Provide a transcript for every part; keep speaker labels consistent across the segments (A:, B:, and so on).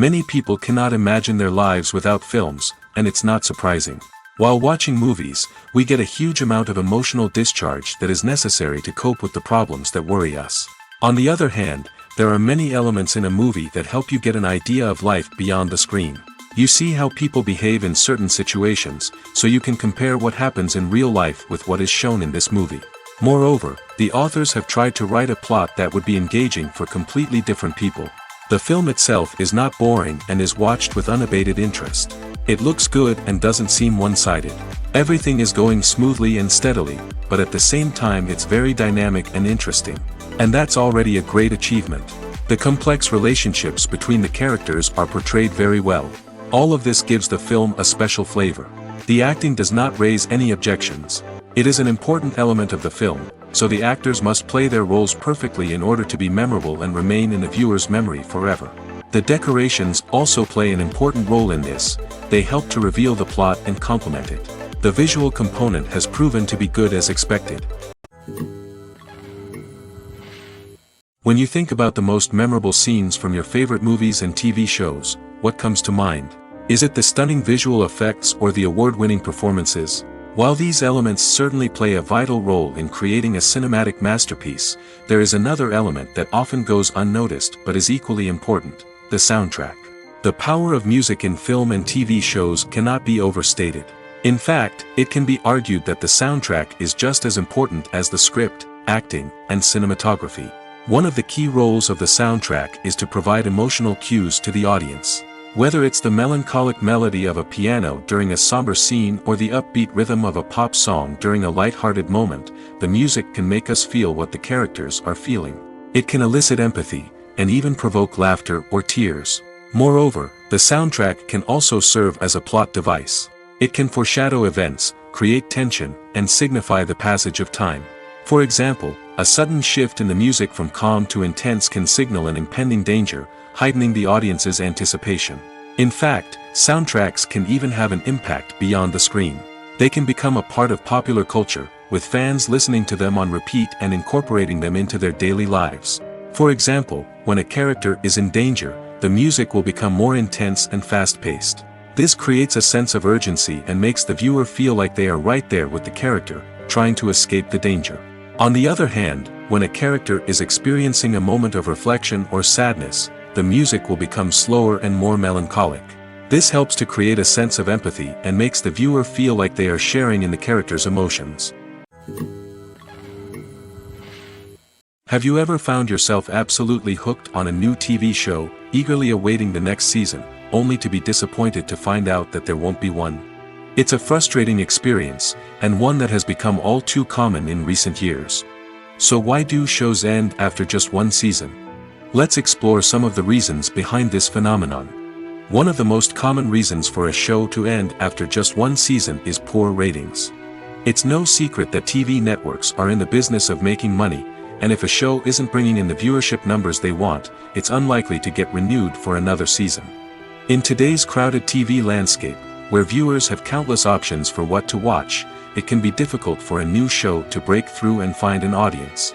A: Many people cannot imagine their lives without films, and it's not surprising. While watching movies, we get a huge amount of emotional discharge that is necessary to cope with the problems that worry us. On the other hand, there are many elements in a movie that help you get an idea of life beyond the screen. You see how people behave in certain situations, so you can compare what happens in real life with what is shown in this movie. Moreover, the authors have tried to write a plot that would be engaging for completely different people. The film itself is not boring and is watched with unabated interest. It looks good and doesn't seem one-sided. Everything is going smoothly and steadily, but at the same time it's very dynamic and interesting. And that's already a great achievement. The complex relationships between the characters are portrayed very well. All of this gives the film a special flavor. The acting does not raise any objections. It is an important element of the film, so the actors must play their roles perfectly in order to be memorable and remain in the viewer's memory forever. The decorations also play an important role in this. They help to reveal the plot and complement it. The visual component has proven to be good as expected. When you think about the most memorable scenes from your favorite movies and TV shows, what comes to mind? Is it the stunning visual effects or the award-winning performances? While these elements certainly play a vital role in creating a cinematic masterpiece, there is another element that often goes unnoticed but is equally important: the soundtrack. The power of music in film and TV shows cannot be overstated. In fact, it can be argued that the soundtrack is just as important as the script, acting, and cinematography. One of the key roles of the soundtrack is to provide emotional cues to the audience. Whether it's the melancholic melody of a piano during a somber scene or the upbeat rhythm of a pop song during a light-hearted moment, the music can make us feel what the characters are feeling. It can elicit empathy, and even provoke laughter or tears. Moreover, the soundtrack can also serve as a plot device. It can foreshadow events, create tension, and signify the passage of time. For example, a sudden shift in the music from calm to intense can signal an impending danger, heightening the audience's anticipation. In fact, soundtracks can even have an impact beyond the screen. They can become a part of popular culture, with fans listening to them on repeat and incorporating them into their daily lives. For example, when a character is in danger, the music will become more intense and fast-paced. This creates a sense of urgency and makes the viewer feel like they are right there with the character, trying to escape the danger. On the other hand, when a character is experiencing a moment of reflection or sadness, the music will become slower and more melancholic. This helps to create a sense of empathy and makes the viewer feel like they are sharing in the character's emotions. Have you ever found yourself absolutely hooked on a new TV show, eagerly awaiting the next season, only to be disappointed to find out that there won't be one? It's a frustrating experience, and one that has become all too common in recent years. So why do shows end after just one season? Let's explore some of the reasons behind this phenomenon. One of the most common reasons for a show to end after just one season is poor ratings. It's no secret that TV networks are in the business of making money, and if a show isn't bringing in the viewership numbers they want, it's unlikely to get renewed for another season. In today's crowded TV landscape, where viewers have countless options for what to watch, it can be difficult for a new show to break through and find an audience.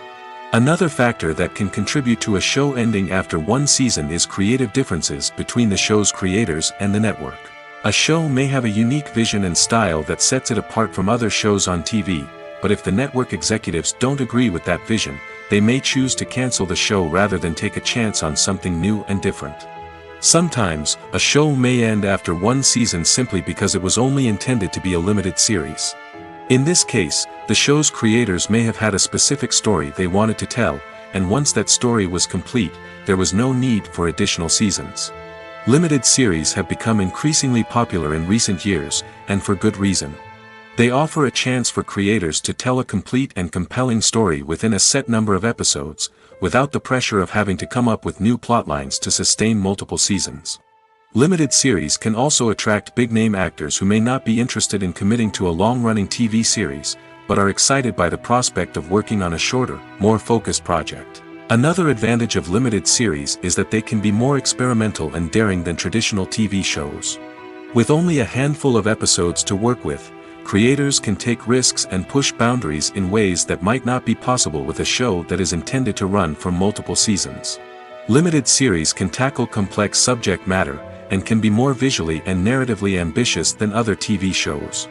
A: Another factor that can contribute to a show ending after one season is creative differences between the show's creators and the network. A show may have a unique vision and style that sets it apart from other shows on TV, but if the network executives don't agree with that vision, they may choose to cancel the show rather than take a chance on something new and different. Sometimes, a show may end after one season simply because it was only intended to be a limited series. In this case, the show's creators may have had a specific story they wanted to tell, and once that story was complete, there was no need for additional seasons. Limited series have become increasingly popular in recent years, and for good reason. They offer a chance for creators to tell a complete and compelling story within a set number of episodes, without the pressure of having to come up with new plotlines to sustain multiple seasons. Limited series can also attract big-name actors who may not be interested in committing to a long-running TV series, but are excited by the prospect of working on a shorter, more focused project. Another advantage of limited series is that they can be more experimental and daring than traditional TV shows. With only a handful of episodes to work with, creators can take risks and push boundaries in ways that might not be possible with a show that is intended to run for multiple seasons. Limited series can tackle complex subject matter, and can be more visually and narratively ambitious than other TV shows.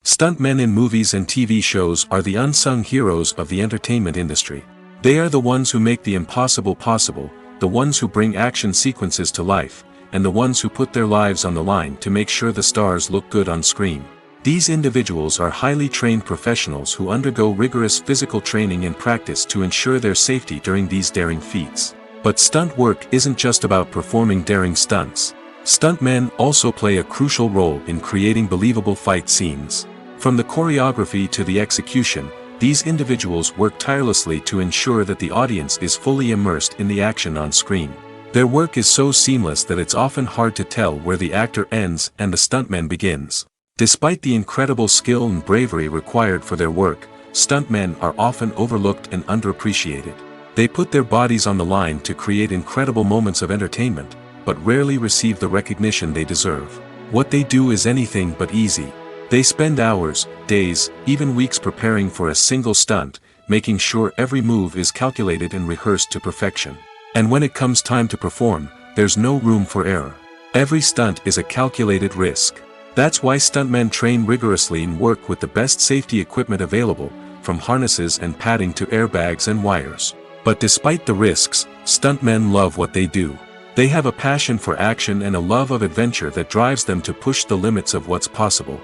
A: Stuntmen in movies and TV shows are the unsung heroes of the entertainment industry. They are the ones who make the impossible possible, the ones who bring action sequences to life, and the ones who put their lives on the line to make sure the stars look good on screen. These individuals are highly trained professionals who undergo rigorous physical training and practice to ensure their safety during these daring feats. But stunt work isn't just about performing daring stunts. Stuntmen also play a crucial role in creating believable fight scenes. From the choreography to the execution, these individuals work tirelessly to ensure that the audience is fully immersed in the action on screen. Their work is so seamless that it's often hard to tell where the actor ends and the stuntman begins. Despite the incredible skill and bravery required for their work, stuntmen are often overlooked and underappreciated. They put their bodies on the line to create incredible moments of entertainment, but rarely receive the recognition they deserve. What they do is anything but easy. They spend hours, days, even weeks preparing for a single stunt, making sure every move is calculated and rehearsed to perfection. And when it comes time to perform, there's no room for error. Every stunt is a calculated risk. That's why stuntmen train rigorously and work with the best safety equipment available, from harnesses and padding to airbags and wires. But despite the risks, stuntmen love what they do. They have a passion for action and a love of adventure that drives them to push the limits of what's possible.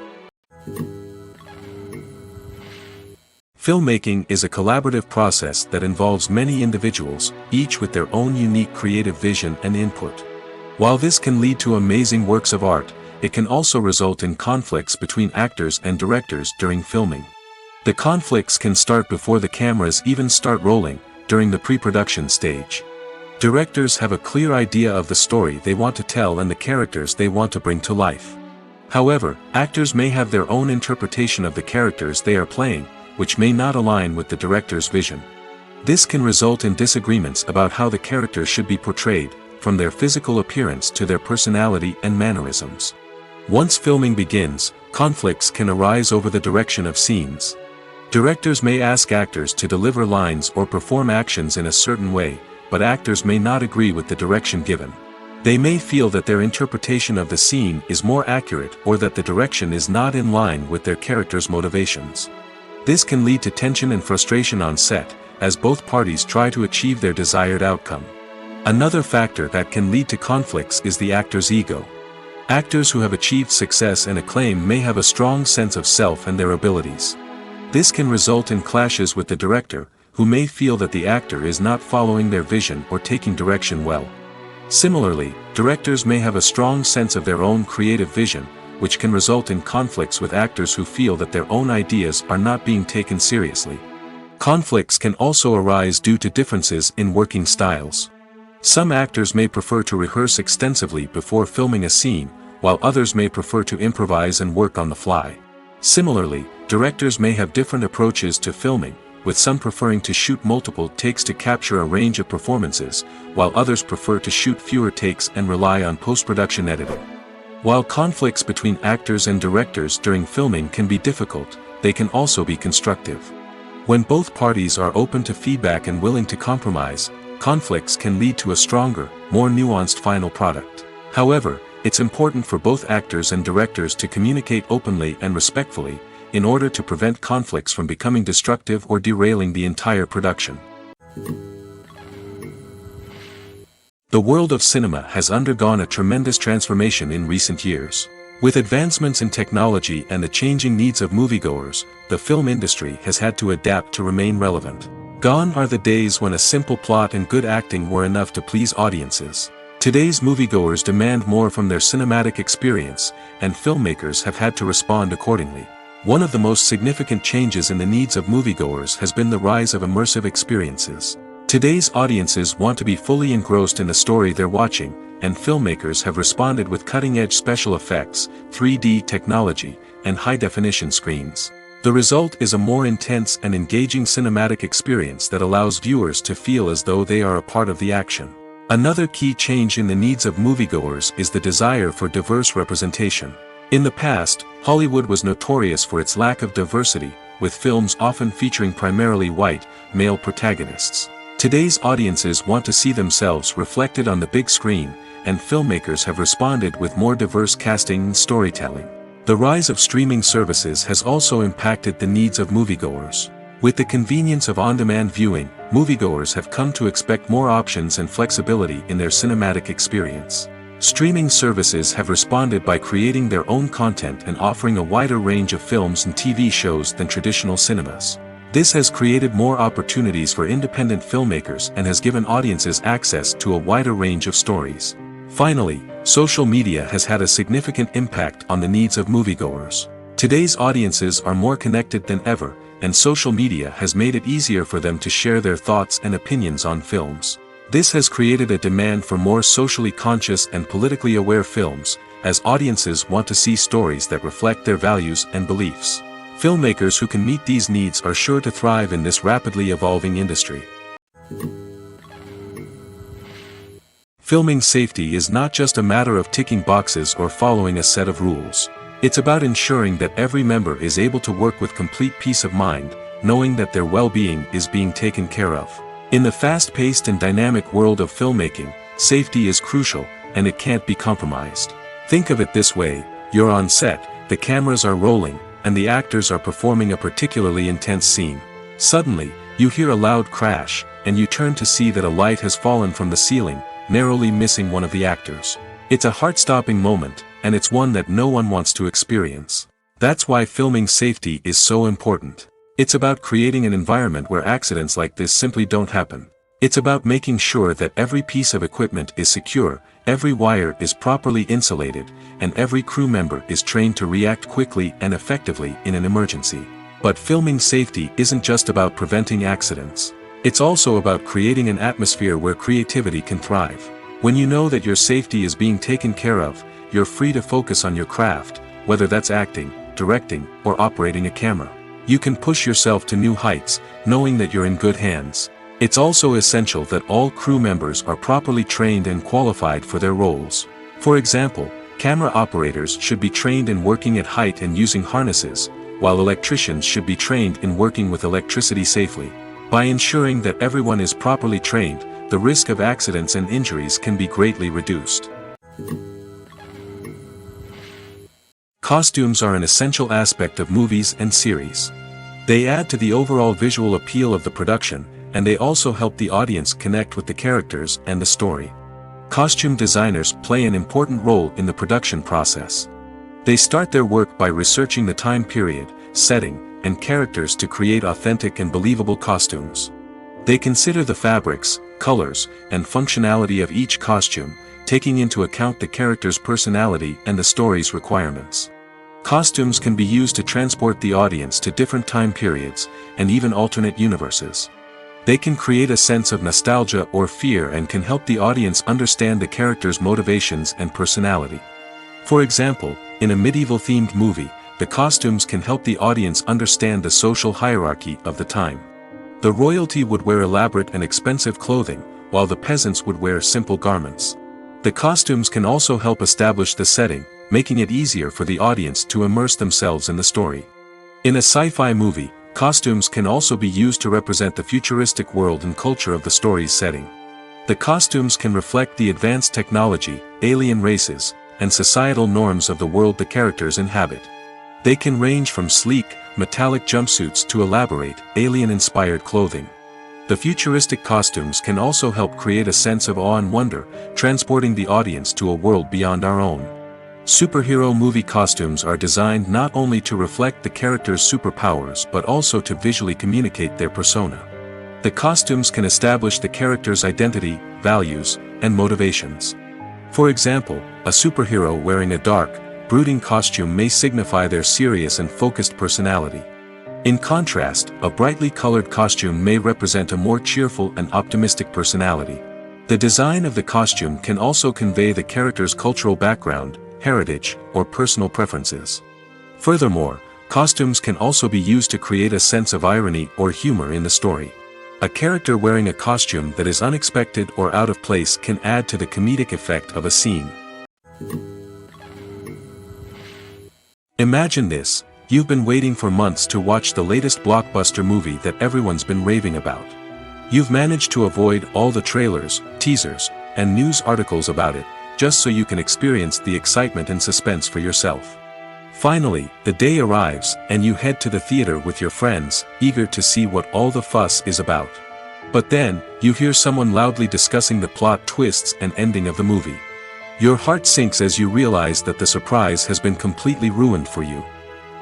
A: Filmmaking is a collaborative process that involves many individuals, each with their own unique creative vision and input. While this can lead to amazing works of art, it can also result in conflicts between actors and directors during filming. The conflicts can start before the cameras even start rolling, during the pre-production stage. Directors have a clear idea of the story they want to tell and the characters they want to bring to life. However, actors may have their own interpretation of the characters they are playing, which may not align with the director's vision. This can result in disagreements about how the characters should be portrayed, from their physical appearance to their personality and mannerisms. Once filming begins, conflicts can arise over the direction of scenes. Directors may ask actors to deliver lines or perform actions in a certain way, but actors may not agree with the direction given. They may feel that their interpretation of the scene is more accurate or that the direction is not in line with their character's motivations. This can lead to tension and frustration on set, as both parties try to achieve their desired outcome. Another factor that can lead to conflicts is the actor's ego. Actors who have achieved success and acclaim may have a strong sense of self and their abilities. This can result in clashes with the director, who may feel that the actor is not following their vision or taking direction well. Similarly, directors may have a strong sense of their own creative vision, which can result in conflicts with actors who feel that their own ideas are not being taken seriously. Conflicts can also arise due to differences in working styles. Some actors may prefer to rehearse extensively before filming a scene, while others may prefer to improvise and work on the fly. Similarly, directors may have different approaches to filming, with some preferring to shoot multiple takes to capture a range of performances, while others prefer to shoot fewer takes and rely on post-production editing. While conflicts between actors and directors during filming can be difficult, they can also be constructive. When both parties are open to feedback and willing to compromise, conflicts can lead to a stronger, more nuanced final product. However, it's important for both actors and directors to communicate openly and respectfully, in order to prevent conflicts from becoming destructive or derailing the entire production. The world of cinema has undergone a tremendous transformation in recent years. With advancements in technology and the changing needs of moviegoers, the film industry has had to adapt to remain relevant. Gone are the days when a simple plot and good acting were enough to please audiences. Today's moviegoers demand more from their cinematic experience, and filmmakers have had to respond accordingly. One of the most significant changes in the needs of moviegoers has been the rise of immersive experiences. Today's audiences want to be fully engrossed in the story they're watching, and filmmakers have responded with cutting-edge special effects, 3D technology, and high-definition screens. The result is a more intense and engaging cinematic experience that allows viewers to feel as though they are a part of the action. Another key change in the needs of moviegoers is the desire for diverse representation. In the past, Hollywood was notorious for its lack of diversity, with films often featuring primarily white, male protagonists. Today's audiences want to see themselves reflected on the big screen, and filmmakers have responded with more diverse casting and storytelling. The rise of streaming services has also impacted the needs of moviegoers. With the convenience of on-demand viewing, moviegoers have come to expect more options and flexibility in their cinematic experience. Streaming services have responded by creating their own content and offering a wider range of films and TV shows than traditional cinemas. This has created more opportunities for independent filmmakers and has given audiences access to a wider range of stories. Finally, social media has had a significant impact on the needs of moviegoers. Today's audiences are more connected than ever, and social media has made it easier for them to share their thoughts and opinions on films. This has created a demand for more socially conscious and politically aware films, as audiences want to see stories that reflect their values and beliefs. Filmmakers who can meet these needs are sure to thrive in this rapidly evolving industry. Filming safety is not just a matter of ticking boxes or following a set of rules. It's about ensuring that every member is able to work with complete peace of mind, knowing that their well-being is being taken care of. In the fast-paced and dynamic world of filmmaking, safety is crucial, and it can't be compromised. Think of it this way: you're on set, the cameras are rolling, and the actors are performing a particularly intense scene. Suddenly, you hear a loud crash, and you turn to see that a light has fallen from the ceiling, narrowly missing one of the actors. It's a heart-stopping moment, and it's one that no one wants to experience. That's why filming safety is so important. It's about creating an environment where accidents like this simply don't happen. It's about making sure that every piece of equipment is secure, every wire is properly insulated, and every crew member is trained to react quickly and effectively in an emergency. But filming safety isn't just about preventing accidents. It's also about creating an atmosphere where creativity can thrive. When you know that your safety is being taken care of, you're free to focus on your craft, whether that's acting, directing, or operating a camera. You can push yourself to new heights, knowing that you're in good hands. It's also essential that all crew members are properly trained and qualified for their roles. For example, camera operators should be trained in working at height and using harnesses, while electricians should be trained in working with electricity safely. By ensuring that everyone is properly trained, the risk of accidents and injuries can be greatly reduced. Costumes are an essential aspect of movies and series. They add to the overall visual appeal of the production, and they also help the audience connect with the characters and the story. Costume designers play an important role in the production process. They start their work by researching the time period, setting, and characters to create authentic and believable costumes. They consider the fabrics, colors, and functionality of each costume, taking into account the character's personality and the story's requirements. Costumes can be used to transport the audience to different time periods, and even alternate universes. They can create a sense of nostalgia or fear and can help the audience understand the character's motivations and personality. For example, in a medieval-themed movie, the costumes can help the audience understand the social hierarchy of the time. The royalty would wear elaborate and expensive clothing, while the peasants would wear simple garments. The costumes can also help establish the setting, making it easier for the audience to immerse themselves in the story. In a sci-fi movie, costumes can also be used to represent the futuristic world and culture of the story's setting. The costumes can reflect the advanced technology, alien races, and societal norms of the world the characters inhabit. They can range from sleek, metallic jumpsuits to elaborate, alien-inspired clothing. The futuristic costumes can also help create a sense of awe and wonder, transporting the audience to a world beyond our own. Superhero movie costumes are designed not only to reflect the character's superpowers but also to visually communicate their persona. The costumes can establish the character's identity, values, and motivations. For example, a superhero wearing a dark, brooding costume may signify their serious and focused personality. In contrast, a brightly colored costume may represent a more cheerful and optimistic personality. The design of the costume can also convey the character's cultural background, heritage, or personal preferences. Furthermore, costumes can also be used to create a sense of irony or humor in the story. A character wearing a costume that is unexpected or out of place can add to the comedic effect of a scene. Imagine this: You've been waiting for months to watch the latest blockbuster movie that everyone's been raving about. You've managed to avoid all the trailers, teasers, and news articles about it, just so you can experience the excitement and suspense for yourself. Finally, the day arrives, and you head to the theater with your friends, eager to see what all the fuss is about. But then, you hear someone loudly discussing the plot twists and ending of the movie. Your heart sinks as you realize that the surprise has been completely ruined for you.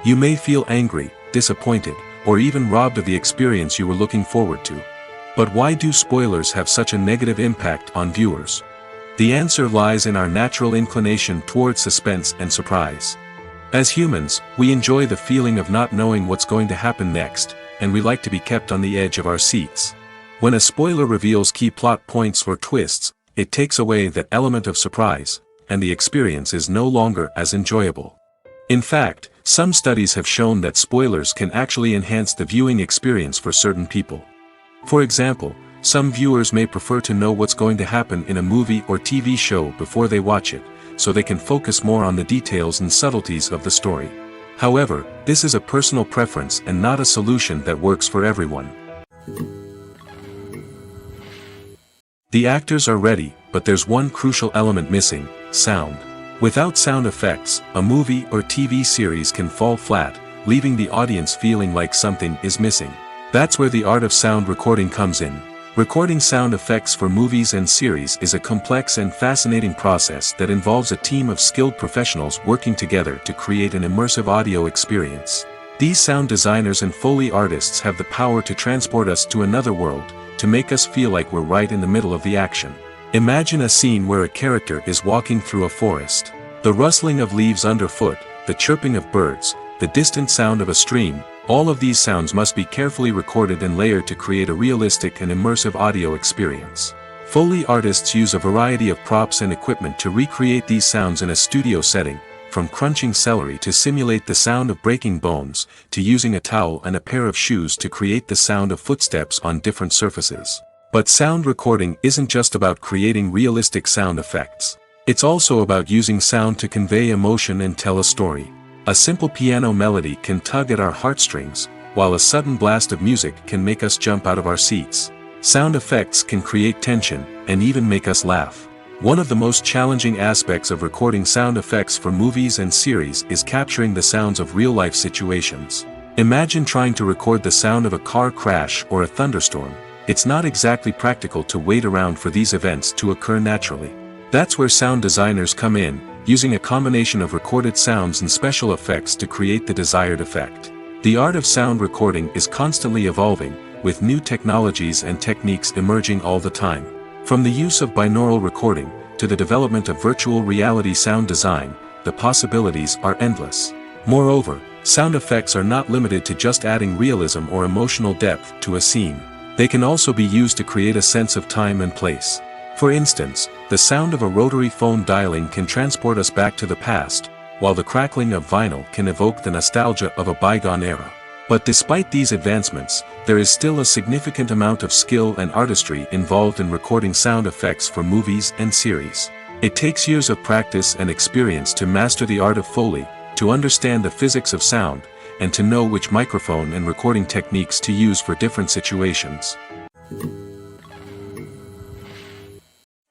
A: You may feel angry, disappointed, or even robbed of the experience you were looking forward to. But why do spoilers have such a negative impact on viewers? The answer lies in our natural inclination toward suspense and surprise. As humans, we enjoy the feeling of not knowing what's going to happen next, and we like to be kept on the edge of our seats. When a spoiler reveals key plot points or twists, it takes away that element of surprise, and the experience is no longer as enjoyable. In fact, some studies have shown that spoilers can actually enhance the viewing experience for certain people. For example, some viewers may prefer to know what's going to happen in a movie or TV show before they watch it, so they can focus more on the details and subtleties of the story. However, this is a personal preference and not a solution that works for everyone. The actors are ready, but there's one crucial element missing: sound. Without sound effects, a movie or TV series can fall flat, leaving the audience feeling like something is missing. That's where the art of sound recording comes in. Recording sound effects for movies and series is a complex and fascinating process that involves a team of skilled professionals working together to create an immersive audio experience. These sound designers and Foley artists have the power to transport us to another world, to make us feel like we're right in the middle of the action. Imagine a scene where a character is walking through a forest. The rustling of leaves underfoot, the chirping of birds, the distant sound of a stream, all of these sounds must be carefully recorded and layered to create a realistic and immersive audio experience. Foley artists use a variety of props and equipment to recreate these sounds in a studio setting, from crunching celery to simulate the sound of breaking bones, to using a towel and a pair of shoes to create the sound of footsteps on different surfaces. But sound recording isn't just about creating realistic sound effects. It's also about using sound to convey emotion and tell a story. A simple piano melody can tug at our heartstrings, while a sudden blast of music can make us jump out of our seats. Sound effects can create tension, and even make us laugh. One of the most challenging aspects of recording sound effects for movies and series is capturing the sounds of real-life situations. Imagine trying to record the sound of a car crash or a thunderstorm. It's not exactly practical to wait around for these events to occur naturally. That's where sound designers come in, using a combination of recorded sounds and special effects to create the desired effect. The art of sound recording is constantly evolving, with new technologies and techniques emerging all the time. From the use of binaural recording, to the development of virtual reality sound design, the possibilities are endless. Moreover, sound effects are not limited to just adding realism or emotional depth to a scene. They can also be used to create a sense of time and place. For instance, the sound of a rotary phone dialing can transport us back to the past, while the crackling of vinyl can evoke the nostalgia of a bygone era. But despite these advancements, there is still a significant amount of skill and artistry involved in recording sound effects for movies and series. It takes years of practice and experience to master the art of Foley, to understand the physics of sound, and to know which microphone and recording techniques to use for different situations.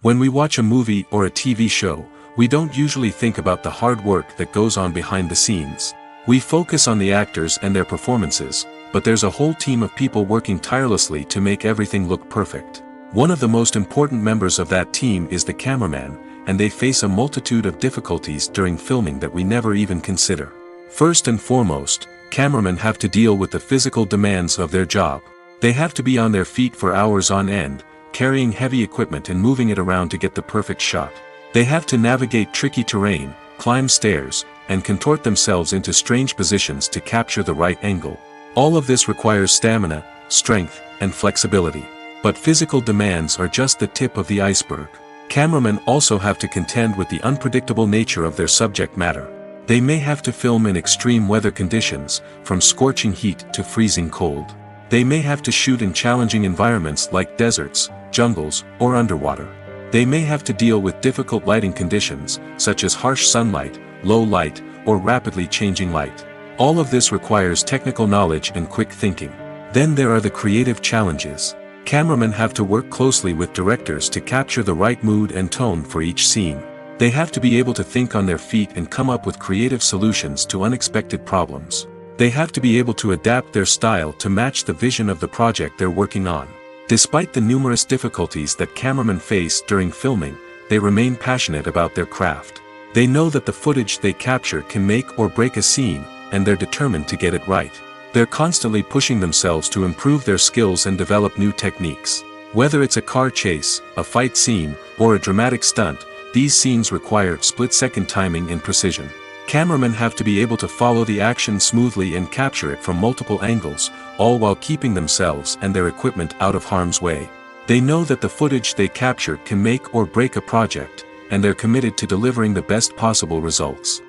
A: When we watch a movie or a TV show, we don't usually think about the hard work that goes on behind the scenes. We focus on the actors and their performances, but there's a whole team of people working tirelessly to make everything look perfect. One of the most important members of that team is the cameraman, and they face a multitude of difficulties during filming that we never even consider. First and foremost, cameramen have to deal with the physical demands of their job. They have to be on their feet for hours on end, carrying heavy equipment and moving it around to get the perfect shot. They have to navigate tricky terrain, climb stairs, and contort themselves into strange positions to capture the right angle. All of this requires stamina, strength, and flexibility. But physical demands are just the tip of the iceberg. Cameramen also have to contend with the unpredictable nature of their subject matter. They may have to film in extreme weather conditions, from scorching heat to freezing cold. They may have to shoot in challenging environments like deserts, jungles, or underwater. They may have to deal with difficult lighting conditions, such as harsh sunlight, low light, or rapidly changing light. All of this requires technical knowledge and quick thinking. Then there are the creative challenges. Cameramen have to work closely with directors to capture the right mood and tone for each scene. They have to be able to think on their feet and come up with creative solutions to unexpected problems. They have to be able to adapt their style to match the vision of the project they're working on. Despite the numerous difficulties that cameramen face during filming, they remain passionate about their craft. They know that the footage they capture can make or break a scene, and they're determined to get it right. They're constantly pushing themselves to improve their skills and develop new techniques. Whether it's a car chase, a fight scene, or a dramatic stunt, these scenes require split-second timing and precision. Cameramen have to be able to follow the action smoothly and capture it from multiple angles, all while keeping themselves and their equipment out of harm's way. They know that the footage they capture can make or break a project, and they're committed to delivering the best possible results.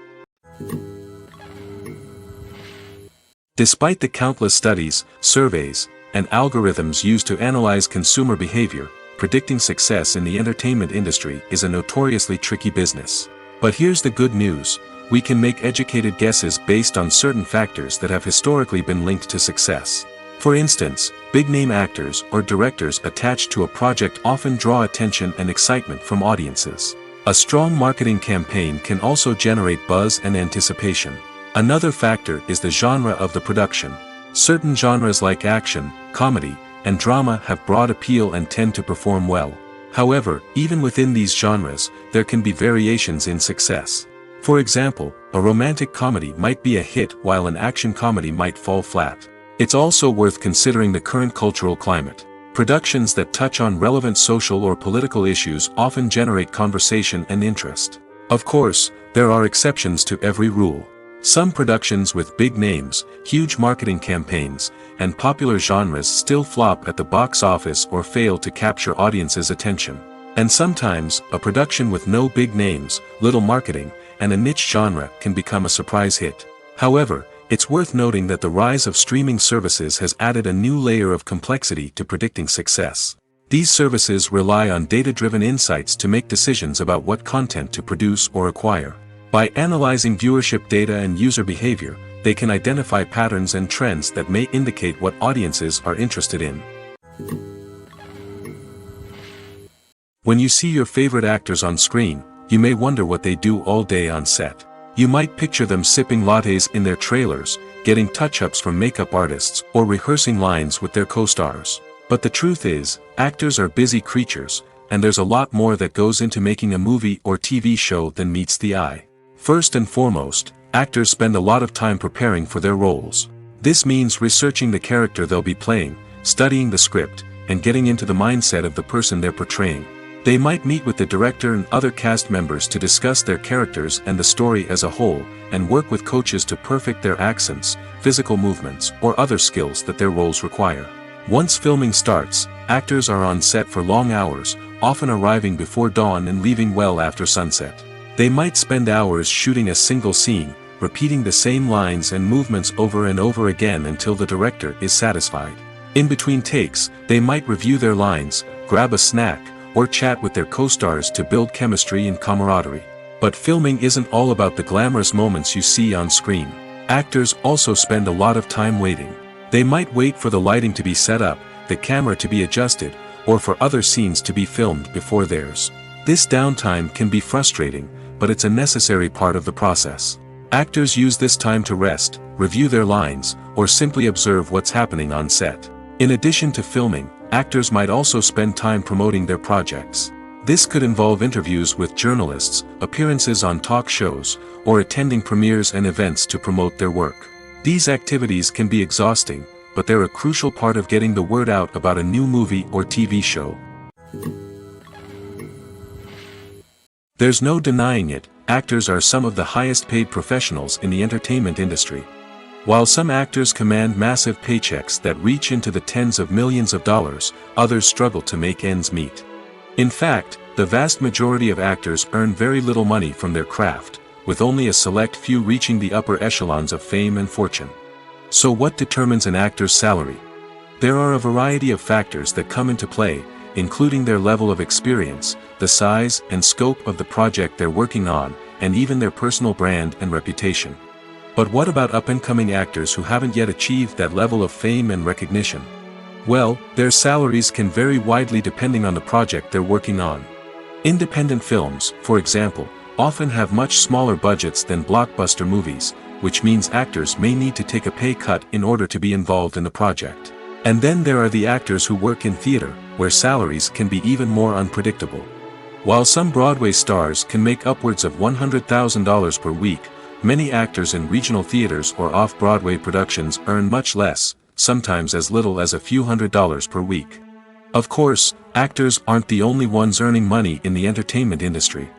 A: Despite the countless studies, surveys, and algorithms used to analyze consumer behavior, predicting success in the entertainment industry is a notoriously tricky business. But here's the good news: we can make educated guesses based on certain factors that have historically been linked to success. For instance, big-name actors or directors attached to a project often draw attention and excitement from audiences. A strong marketing campaign can also generate buzz and anticipation. Another factor is the genre of the production. Certain genres like action, comedy, and drama have broad appeal and tend to perform well. However, even within these genres, there can be variations in success. For example, a romantic comedy might be a hit while an action comedy might fall flat. It's also worth considering the current cultural climate. Productions that touch on relevant social or political issues often generate conversation and interest. Of course, there are exceptions to every rule. Some productions with big names, huge marketing campaigns, and popular genres still flop at the box office or fail to capture audiences' attention. And sometimes, a production with no big names, little marketing, and a niche genre can become a surprise hit. However, it's worth noting that the rise of streaming services has added a new layer of complexity to predicting success. These services rely on data-driven insights to make decisions about what content to produce or acquire. By analyzing viewership data and user behavior, they can identify patterns and trends that may indicate what audiences are interested in. When you see your favorite actors on screen, you may wonder what they do all day on set. You might picture them sipping lattes in their trailers, getting touch-ups from makeup artists, or rehearsing lines with their co-stars. But the truth is, actors are busy creatures, and there's a lot more that goes into making a movie or TV show than meets the eye. First and foremost, actors spend a lot of time preparing for their roles. This means researching the character they'll be playing, studying the script, and getting into the mindset of the person they're portraying. They might meet with the director and other cast members to discuss their characters and the story as a whole, and work with coaches to perfect their accents, physical movements, or other skills that their roles require. Once filming starts, actors are on set for long hours, often arriving before dawn and leaving well after sunset. They might spend hours shooting a single scene, repeating the same lines and movements over and over again until the director is satisfied. In between takes, they might review their lines, grab a snack, or chat with their co-stars to build chemistry and camaraderie. But filming isn't all about the glamorous moments you see on screen. Actors also spend a lot of time waiting. They might wait for the lighting to be set up, the camera to be adjusted, or for other scenes to be filmed before theirs. This downtime can be frustrating, but it's a necessary part of the process. Actors use this time to rest, review their lines, or simply observe what's happening on set. In addition to filming, actors might also spend time promoting their projects. This could involve interviews with journalists, appearances on talk shows, or attending premieres and events to promote their work. These activities can be exhausting, but they're a crucial part of getting the word out about a new movie or TV show. There's no denying it, actors are some of the highest paid professionals in the entertainment industry. While some actors command massive paychecks that reach into the tens of millions of dollars, others struggle to make ends meet. In fact, the vast majority of actors earn very little money from their craft, with only a select few reaching the upper echelons of fame and fortune. So what determines an actor's salary? There are a variety of factors that come into play, including their level of experience, the size and scope of the project they're working on, and even their personal brand and reputation. But what about up-and-coming actors who haven't yet achieved that level of fame and recognition? Well, their salaries can vary widely depending on the project they're working on. Independent films, for example, often have much smaller budgets than blockbuster movies, which means actors may need to take a pay cut in order to be involved in the project. And then there are the actors who work in theater, where salaries can be even more unpredictable. While some Broadway stars can make upwards of $100,000 per week, many actors in regional theaters or off-Broadway productions earn much less, sometimes as little as a few $100s per week. Of course, actors aren't the only ones earning money in the entertainment industry.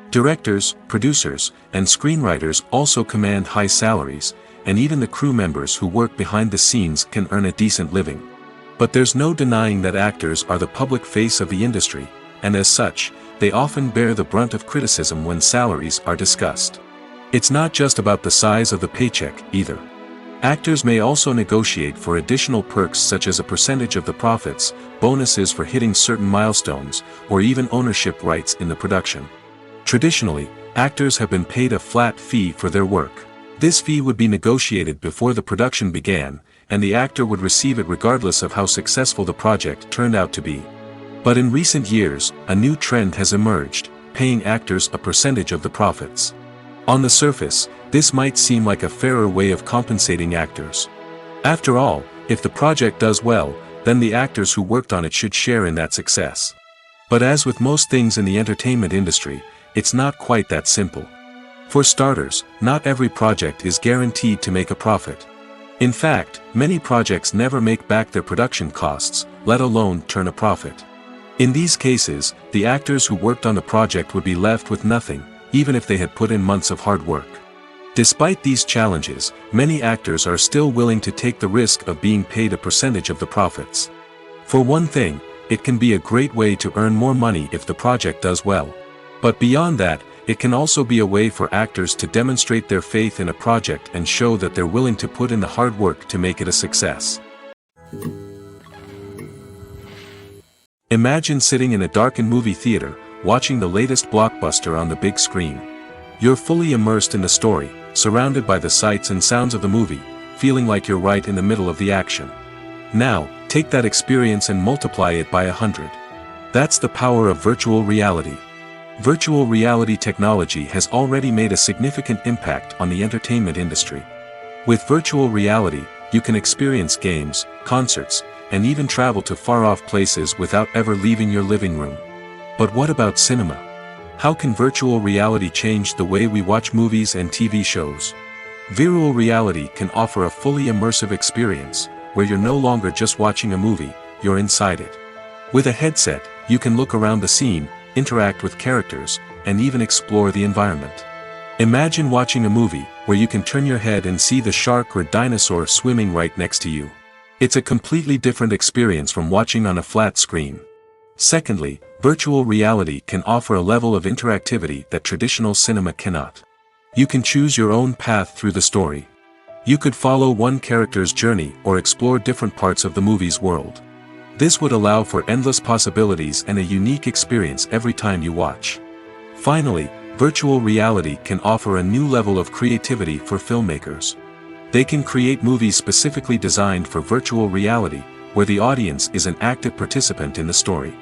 A: Directors, producers, and screenwriters also command high salaries, and even the crew members who work behind the scenes can earn a decent living. But there's no denying that actors are the public face of the industry, and as such, they often bear the brunt of criticism when salaries are discussed. It's not just about the size of the paycheck, either. Actors may also negotiate for additional perks such as a percentage of the profits, bonuses for hitting certain milestones, or even ownership rights in the production. Traditionally, actors have been paid a flat fee for their work. This fee would be negotiated before the production began, and the actor would receive it regardless of how successful the project turned out to be. But in recent years, a new trend has emerged, paying actors a percentage of the profits. On the surface, this might seem like a fairer way of compensating actors. After all, if the project does well, then the actors who worked on it should share in that success. But as with most things in the entertainment industry, it's not quite that simple. For starters, not every project is guaranteed to make a profit. In fact, many projects never make back their production costs, let alone turn a profit. In these cases, the actors who worked on the project would be left with nothing, even if they had put in months of hard work. Despite these challenges, many actors are still willing to take the risk of being paid a percentage of the profits. For one thing, it can be a great way to earn more money if the project does well. But beyond that, it can also be a way for actors to demonstrate their faith in a project and show that they're willing to put in the hard work to make it a success. Imagine sitting in a darkened movie theater, watching the latest blockbuster on the big screen. You're fully immersed in the story, surrounded by the sights and sounds of the movie, feeling like you're right in the middle of the action. Now, take that experience and multiply it by 100. That's the power of virtual reality. Virtual reality technology has already made a significant impact on the entertainment industry. With virtual reality, you can experience games, concerts, and even travel to far-off places without ever leaving your living room. But what about cinema? How can virtual reality change the way we watch movies and TV shows? Virtual reality can offer a fully immersive experience, where you're no longer just watching a movie, you're inside it. With a headset, you can look around the scene, interact with characters, and even explore the environment. Imagine watching a movie, where you can turn your head and see the shark or dinosaur swimming right next to you. It's a completely different experience from watching on a flat screen. Secondly, virtual reality can offer a level of interactivity that traditional cinema cannot. You can choose your own path through the story. You could follow one character's journey or explore different parts of the movie's world. This would allow for endless possibilities and a unique experience every time you watch. Finally, virtual reality can offer a new level of creativity for filmmakers. They can create movies specifically designed for virtual reality, where the audience is an active participant in the story.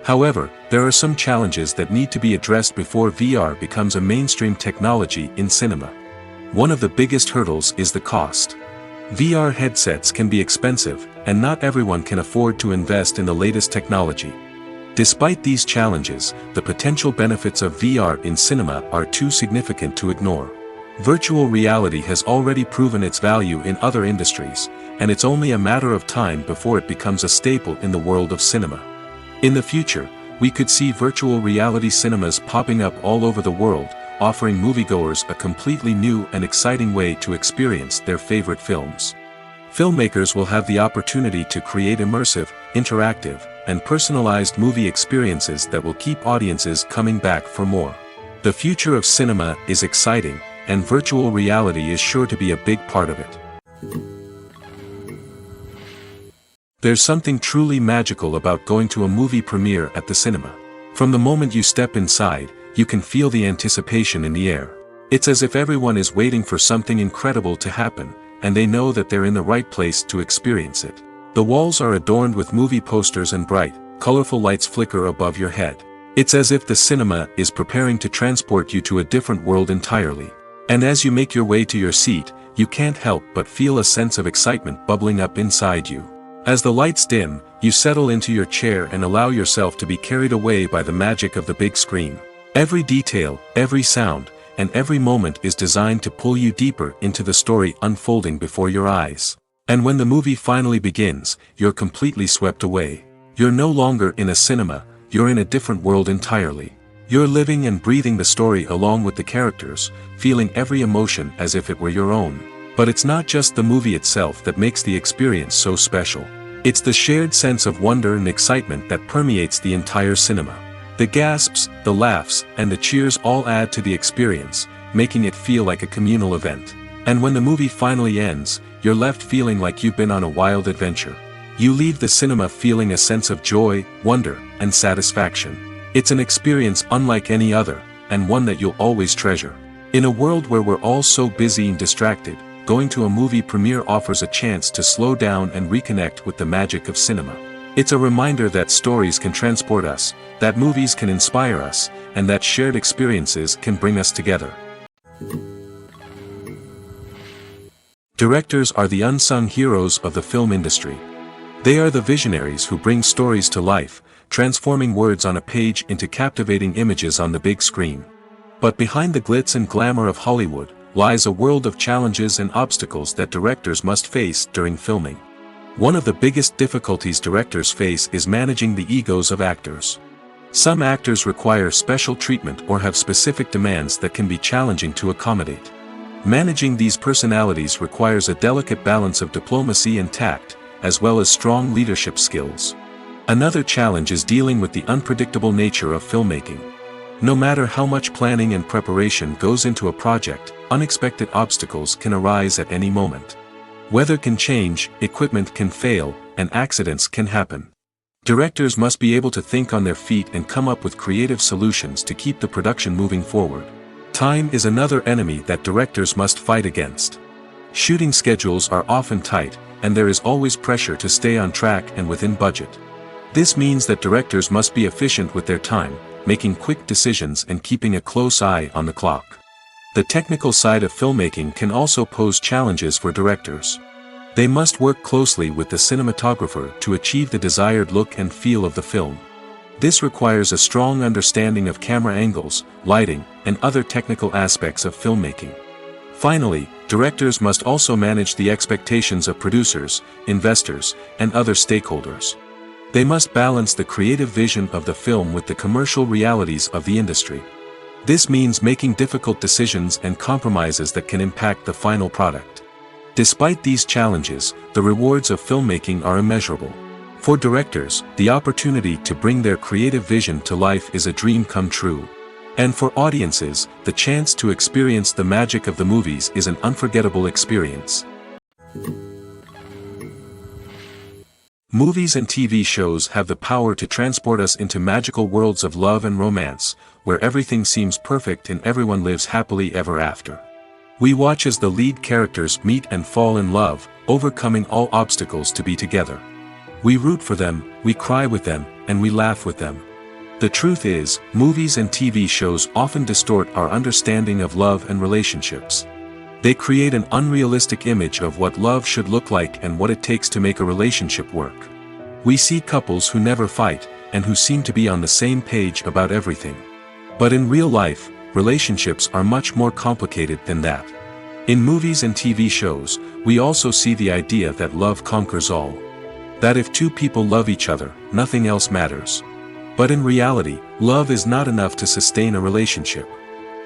A: However, there are some challenges that need to be addressed before VR becomes a mainstream technology in cinema. One of the biggest hurdles is the cost. VR headsets can be expensive, and not everyone can afford to invest in the latest technology. Despite these challenges, the potential benefits of VR in cinema are too significant to ignore. Virtual reality has already proven its value in other industries, and it's only a matter of time before it becomes a staple in the world of cinema. In the future, we could see virtual reality cinemas popping up all over the world, offering moviegoers a completely new and exciting way to experience their favorite films. Filmmakers will have the opportunity to create immersive, interactive, and personalized movie experiences that will keep audiences coming back for more. The future of cinema is exciting, and virtual reality is sure to be a big part of it. There's something truly magical about going to a movie premiere at the cinema. From the moment you step inside, you can feel the anticipation in the air. It's as if everyone is waiting for something incredible to happen, and they know that they're in the right place to experience it. The walls are adorned with movie posters and bright, colorful lights flicker above your head. It's as if the cinema is preparing to transport you to a different world entirely. And as you make your way to your seat, you can't help but feel a sense of excitement bubbling up inside you. As the lights dim, you settle into your chair and allow yourself to be carried away by the magic of the big screen. Every detail, every sound, and every moment is designed to pull you deeper into the story unfolding before your eyes. And when the movie finally begins, you're completely swept away. You're no longer in a cinema, you're in a different world entirely. You're living and breathing the story along with the characters, feeling every emotion as if it were your own. But it's not just the movie itself that makes the experience so special. It's the shared sense of wonder and excitement that permeates the entire cinema. The gasps, the laughs, and the cheers all add to the experience, making it feel like a communal event. And when the movie finally ends, you're left feeling like you've been on a wild adventure. You leave the cinema feeling a sense of joy, wonder, and satisfaction. It's an experience unlike any other, and one that you'll always treasure. In a world where we're all so busy and distracted, going to a movie premiere offers a chance to slow down and reconnect with the magic of cinema. It's a reminder that stories can transport us, that movies can inspire us, and that shared experiences can bring us together. Directors are the unsung heroes of the film industry. They are the visionaries who bring stories to life, transforming words on a page into captivating images on the big screen. But behind the glitz and glamour of Hollywood, lies a world of challenges and obstacles that directors must face during filming. One of the biggest difficulties directors face is managing the egos of actors. Some actors require special treatment or have specific demands that can be challenging to accommodate. Managing these personalities requires a delicate balance of diplomacy and tact, as well as strong leadership skills. Another challenge is dealing with the unpredictable nature of filmmaking. No matter how much planning and preparation goes into a project, unexpected obstacles can arise at any moment. Weather can change, equipment can fail, and accidents can happen. Directors must be able to think on their feet and come up with creative solutions to keep the production moving forward. Time is another enemy that directors must fight against. Shooting schedules are often tight, and there is always pressure to stay on track and within budget. This means that directors must be efficient with their time, making quick decisions and keeping a close eye on the clock. The technical side of filmmaking can also pose challenges for directors. They must work closely with the cinematographer to achieve the desired look and feel of the film. This requires a strong understanding of camera angles, lighting, and other technical aspects of filmmaking. Finally, directors must also manage the expectations of producers, investors, and other stakeholders. They must balance the creative vision of the film with the commercial realities of the industry. This means making difficult decisions and compromises that can impact the final product. Despite these challenges, the rewards of filmmaking are immeasurable. For directors, the opportunity to bring their creative vision to life is a dream come true. And for audiences, the chance to experience the magic of the movies is an unforgettable experience. Movies and TV shows have the power to transport us into magical worlds of love and romance, where everything seems perfect and everyone lives happily ever after. We watch as the lead characters meet and fall in love, overcoming all obstacles to be together. We root for them, we cry with them, and we laugh with them. The truth is, movies and TV shows often distort our understanding of love and relationships. They create an unrealistic image of what love should look like and what it takes to make a relationship work. We see couples who never fight, and who seem to be on the same page about everything. But in real life, relationships are much more complicated than that. In movies and TV shows, we also see the idea that love conquers all. That if two people love each other, nothing else matters. But in reality, love is not enough to sustain a relationship.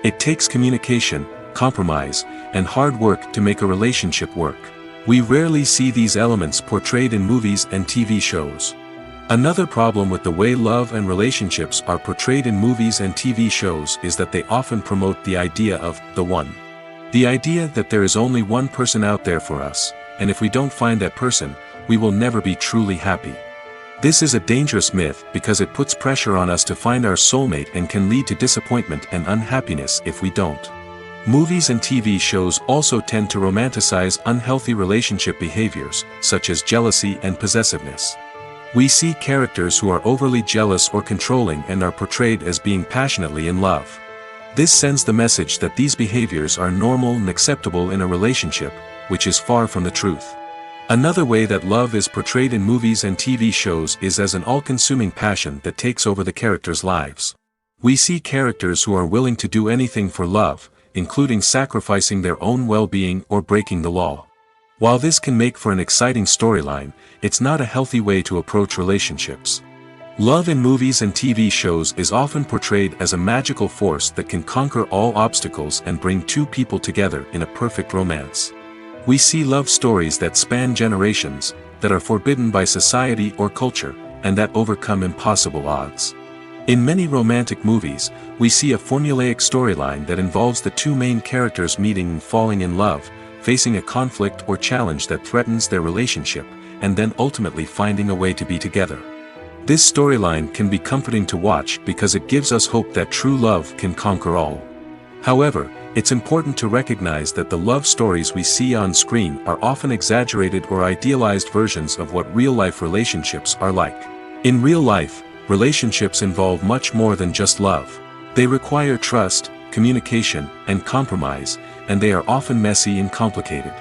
A: It takes communication, compromise, and hard work to make a relationship work. We rarely see these elements portrayed in movies and TV shows. Another problem with the way love and relationships are portrayed in movies and TV shows is that they often promote the idea of the one. The idea that there is only one person out there for us, and if we don't find that person, we will never be truly happy. This is a dangerous myth because it puts pressure on us to find our soulmate and can lead to disappointment and unhappiness if we don't. Movies and TV shows also tend to romanticize unhealthy relationship behaviors, such as jealousy and possessiveness. We see characters who are overly jealous or controlling and are portrayed as being passionately in love. This sends the message that these behaviors are normal and acceptable in a relationship, which is far from the truth. Another way that love is portrayed in movies and TV shows is as an all-consuming passion that takes over the characters' lives. We see characters who are willing to do anything for love, including sacrificing their own well-being or breaking the law. While this can make for an exciting storyline, it's not a healthy way to approach relationships. Love in movies and TV shows is often portrayed as a magical force that can conquer all obstacles and bring two people together in a perfect romance. We see love stories that span generations, that are forbidden by society or culture, and that overcome impossible odds. In many romantic movies, we see a formulaic storyline that involves the two main characters meeting and falling in love, facing a conflict or challenge that threatens their relationship, and then ultimately finding a way to be together. This storyline can be comforting to watch because it gives us hope that true love can conquer all. However, it's important to recognize that the love stories we see on screen are often exaggerated or idealized versions of what real-life relationships are like. In real life, relationships involve much more than just love. They require trust, communication, and compromise, and they are often messy and complicated.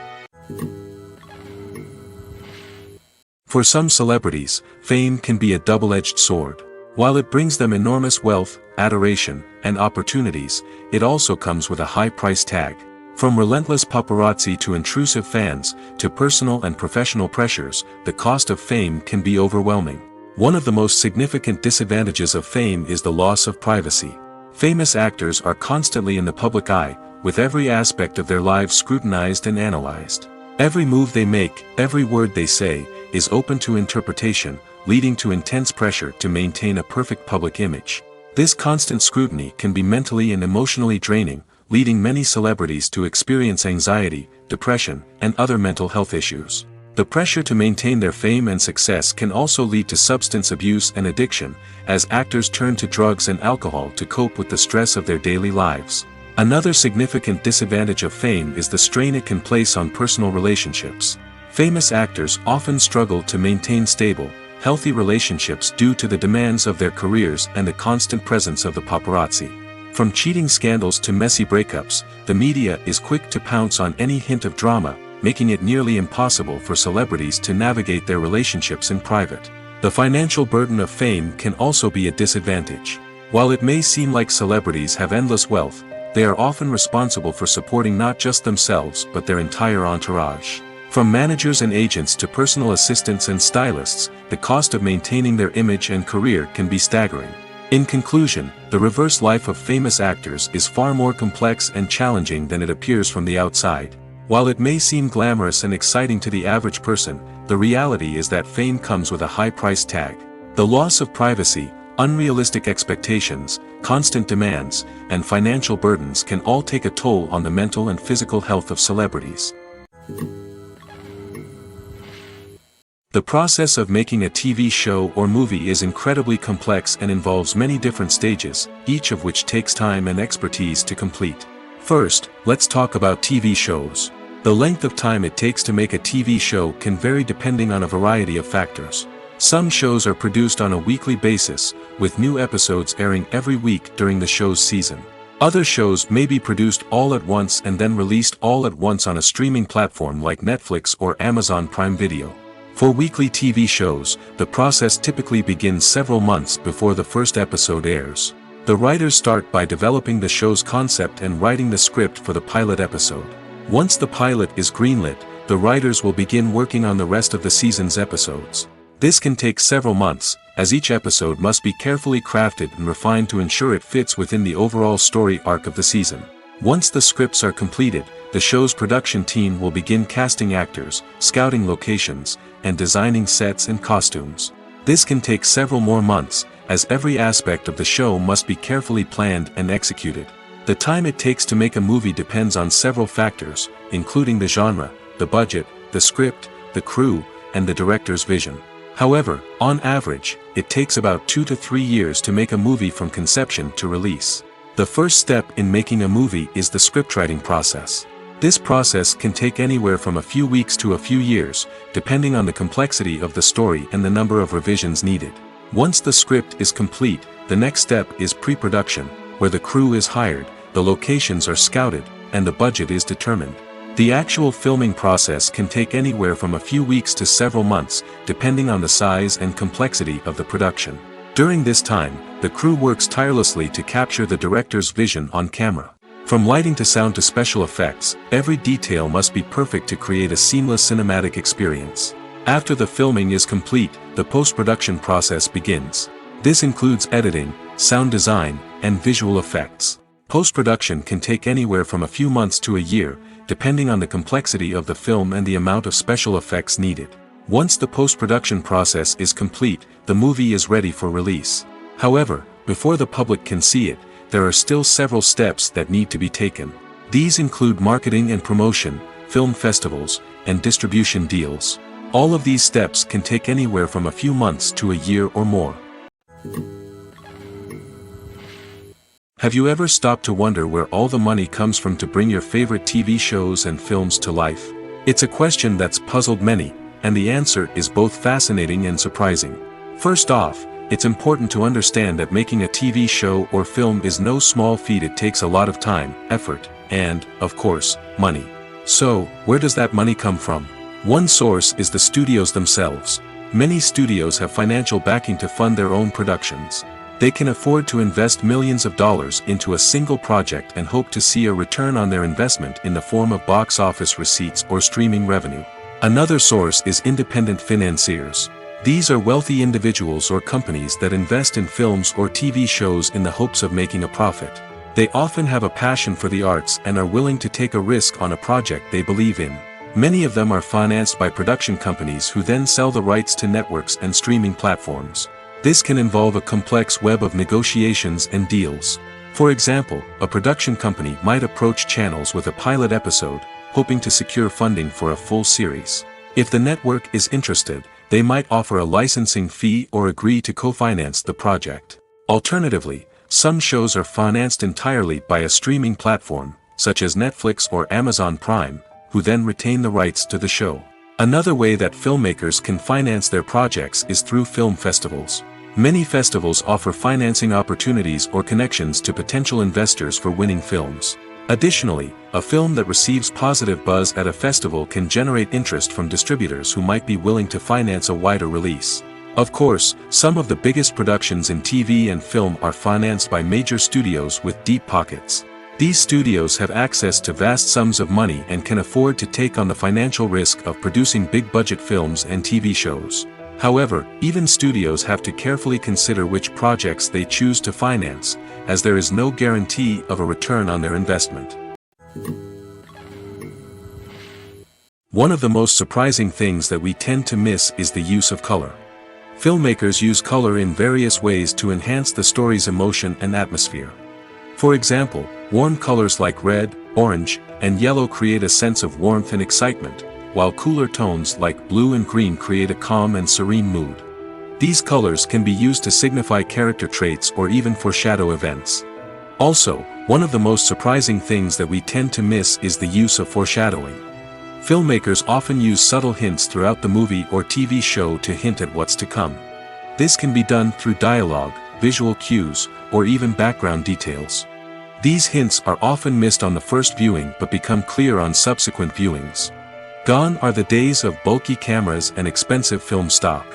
A: For some celebrities, fame can be a double-edged sword. While it brings them enormous wealth, adoration, and opportunities, it also comes with a high price tag. From relentless paparazzi to intrusive fans, to personal and professional pressures, the cost of fame can be overwhelming. One of the most significant disadvantages of fame is the loss of privacy. Famous actors are constantly in the public eye, with every aspect of their lives scrutinized and analyzed. Every move they make, every word they say, is open to interpretation, leading to intense pressure to maintain a perfect public image. This constant scrutiny can be mentally and emotionally draining, leading many celebrities to experience anxiety, depression, and other mental health issues. The pressure to maintain their fame and success can also lead to substance abuse and addiction, as actors turn to drugs and alcohol to cope with the stress of their daily lives. Another significant disadvantage of fame is the strain it can place on personal relationships. Famous actors often struggle to maintain stable, healthy relationships due to the demands of their careers and the constant presence of the paparazzi. From cheating scandals to messy breakups, the media is quick to pounce on any hint of drama, making it nearly impossible for celebrities to navigate their relationships in private. The financial burden of fame can also be a disadvantage. While it may seem like celebrities have endless wealth, they are often responsible for supporting not just themselves but their entire entourage. From managers and agents to personal assistants and stylists, the cost of maintaining their image and career can be staggering. In conclusion, the reverse life of famous actors is far more complex and challenging than it appears from the outside. While it may seem glamorous and exciting to the average person, the reality is that fame comes with a high price tag. The loss of privacy, unrealistic expectations, constant demands, and financial burdens can all take a toll on the mental and physical health of celebrities. The process of making a TV show or movie is incredibly complex and involves many different stages, each of which takes time and expertise to complete. First, let's talk about TV shows. The length of time it takes to make a TV show can vary depending on a variety of factors. Some shows are produced on a weekly basis, with new episodes airing every week during the show's season. Other shows may be produced all at once and then released all at once on a streaming platform like Netflix or Amazon Prime Video. For weekly TV shows, the process typically begins several months before the first episode airs. The writers start by developing the show's concept and writing the script for the pilot episode. Once the pilot is greenlit, the writers will begin working on the rest of the season's episodes. This can take several months, as each episode must be carefully crafted and refined to ensure it fits within the overall story arc of the season. Once the scripts are completed, the show's production team will begin casting actors, scouting locations, and designing sets and costumes. This can take several more months, as every aspect of the show must be carefully planned and executed. The time it takes to make a movie depends on several factors, including the genre, the budget, the script, the crew, and the director's vision. However, on average, it takes about 2 to 3 years to make a movie from conception to release. The first step in making a movie is the scriptwriting process. This process can take anywhere from a few weeks to a few years, depending on the complexity of the story and the number of revisions needed. Once the script is complete, the next step is pre-production, where the crew is hired, the locations are scouted, and the budget is determined. The actual filming process can take anywhere from a few weeks to several months, depending on the size and complexity of the production. During this time, the crew works tirelessly to capture the director's vision on camera. From lighting to sound to special effects, every detail must be perfect to create a seamless cinematic experience. After the filming is complete, the post-production process begins. This includes editing, sound design, and visual effects. Post-production can take anywhere from a few months to a year, depending on the complexity of the film and the amount of special effects needed. Once the post-production process is complete, the movie is ready for release. However, before the public can see it, there are still several steps that need to be taken. These include marketing and promotion, film festivals, and distribution deals. All of these steps can take anywhere from a few months to a year or more. Have you ever stopped to wonder where all the money comes from to bring your favorite TV shows and films to life? It's a question that's puzzled many, and the answer is both fascinating and surprising. First off, it's important to understand that making a TV show or film is no small feat. It takes a lot of time, effort, and, of course, money. So, where does that money come from? One source is the studios themselves. Many studios have financial backing to fund their own productions. They can afford to invest millions of dollars into a single project and hope to see a return on their investment in the form of box office receipts or streaming revenue. Another source is independent financiers. These are wealthy individuals or companies that invest in films or TV shows in the hopes of making a profit. They often have a passion for the arts and are willing to take a risk on a project they believe in. Many of them are financed by production companies who then sell the rights to networks and streaming platforms. This can involve a complex web of negotiations and deals. For example, a production company might approach channels with a pilot episode, hoping to secure funding for a full series. If the network is interested, they might offer a licensing fee or agree to co-finance the project. Alternatively, some shows are financed entirely by a streaming platform, such as Netflix or Amazon Prime, who then retain the rights to the show. Another way that filmmakers can finance their projects is through film festivals. Many festivals offer financing opportunities or connections to potential investors for winning films. Additionally, a film that receives positive buzz at a festival can generate interest from distributors who might be willing to finance a wider release. Of course, some of the biggest productions in TV and film are financed by major studios with deep pockets. These studios have access to vast sums of money and can afford to take on the financial risk of producing big-budget films and TV shows. However, even studios have to carefully consider which projects they choose to finance, as there is no guarantee of a return on their investment. One of the most surprising things that we tend to miss is the use of color. Filmmakers use color in various ways to enhance the story's emotion and atmosphere. For example, warm colors like red, orange, and yellow create a sense of warmth and excitement, while cooler tones like blue and green create a calm and serene mood. These colors can be used to signify character traits or even foreshadow events. Also, one of the most surprising things that we tend to miss is the use of foreshadowing. Filmmakers often use subtle hints throughout the movie or TV show to hint at what's to come. This can be done through dialogue, visual cues, or even background details. These hints are often missed on the first viewing but become clear on subsequent viewings. Gone are the days of bulky cameras and expensive film stock.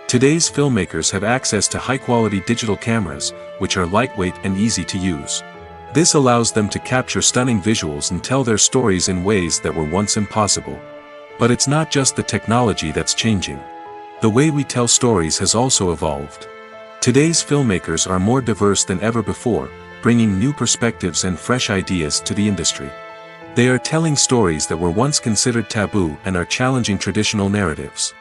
A: Today's filmmakers have access to high-quality digital cameras, which are lightweight and easy to use. This allows them to capture stunning visuals and tell their stories in ways that were once impossible. But it's not just the technology that's changing. The way we tell stories has also evolved. Today's filmmakers are more diverse than ever before, bringing new perspectives and fresh ideas to the industry. They are telling stories that were once considered taboo and are challenging traditional narratives.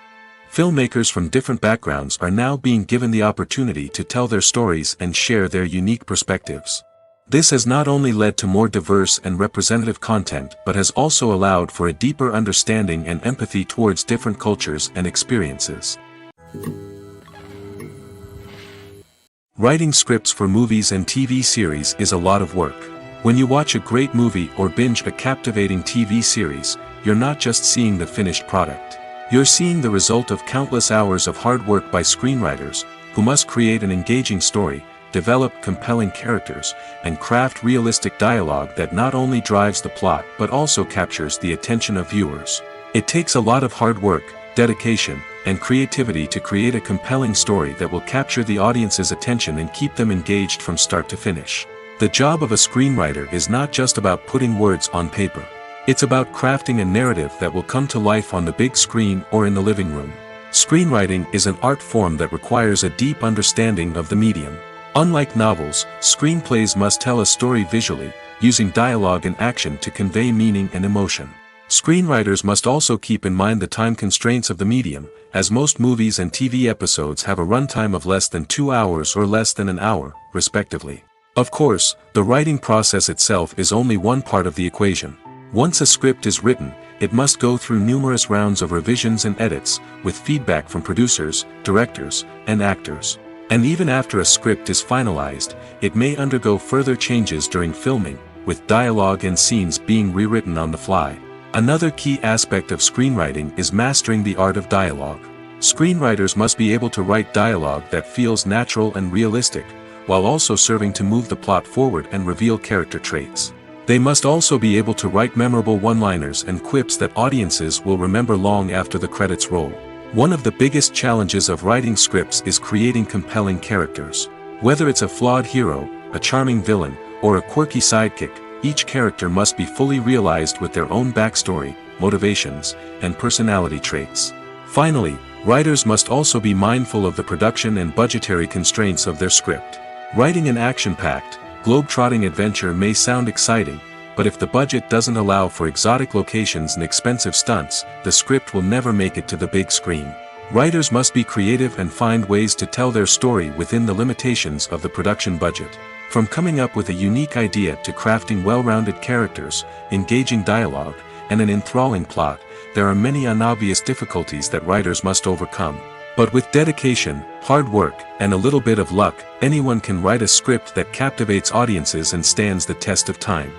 A: Filmmakers from different backgrounds are now being given the opportunity to tell their stories and share their unique perspectives. This has not only led to more diverse and representative content but has also allowed for a deeper understanding and empathy towards different cultures and experiences. Writing scripts for movies and TV series is a lot of work. When you watch a great movie or binge a captivating TV series, you're not just seeing the finished product. You're seeing the result of countless hours of hard work by screenwriters, who must create an engaging story, develop compelling characters, and craft realistic dialogue that not only drives the plot but also captures the attention of viewers. It takes a lot of hard work, dedication, and creativity to create a compelling story that will capture the audience's attention and keep them engaged from start to finish. The job of a screenwriter is not just about putting words on paper. It's about crafting a narrative that will come to life on the big screen or in the living room. Screenwriting is an art form that requires a deep understanding of the medium. Unlike novels, screenplays must tell a story visually, using dialogue and action to convey meaning and emotion. Screenwriters must also keep in mind the time constraints of the medium, as most movies and TV episodes have a runtime of less than 2 hours or less than an hour, respectively. Of course, the writing process itself is only one part of the equation. Once a script is written, it must go through numerous rounds of revisions and edits, with feedback from producers, directors, and actors. And even after a script is finalized, it may undergo further changes during filming, with dialogue and scenes being rewritten on the fly. Another key aspect of screenwriting is mastering the art of dialogue. Screenwriters must be able to write dialogue that feels natural and realistic, while also serving to move the plot forward and reveal character traits. They must also be able to write memorable one-liners and quips that audiences will remember long after the credits roll. One of the biggest challenges of writing scripts is creating compelling characters. Whether it's a flawed hero, a charming villain, or a quirky sidekick, each character must be fully realized with their own backstory, motivations, and personality traits. Finally, writers must also be mindful of the production and budgetary constraints of their script. Writing an action-packed, globe-trotting adventure may sound exciting, but if the budget doesn't allow for exotic locations and expensive stunts, the script will never make it to the big screen. Writers must be creative and find ways to tell their story within the limitations of the production budget. From coming up with a unique idea to crafting well-rounded characters, engaging dialogue, and an enthralling plot, there are many unobvious difficulties that writers must overcome. But with dedication, hard work, and a little bit of luck, anyone can write a script that captivates audiences and stands the test of time.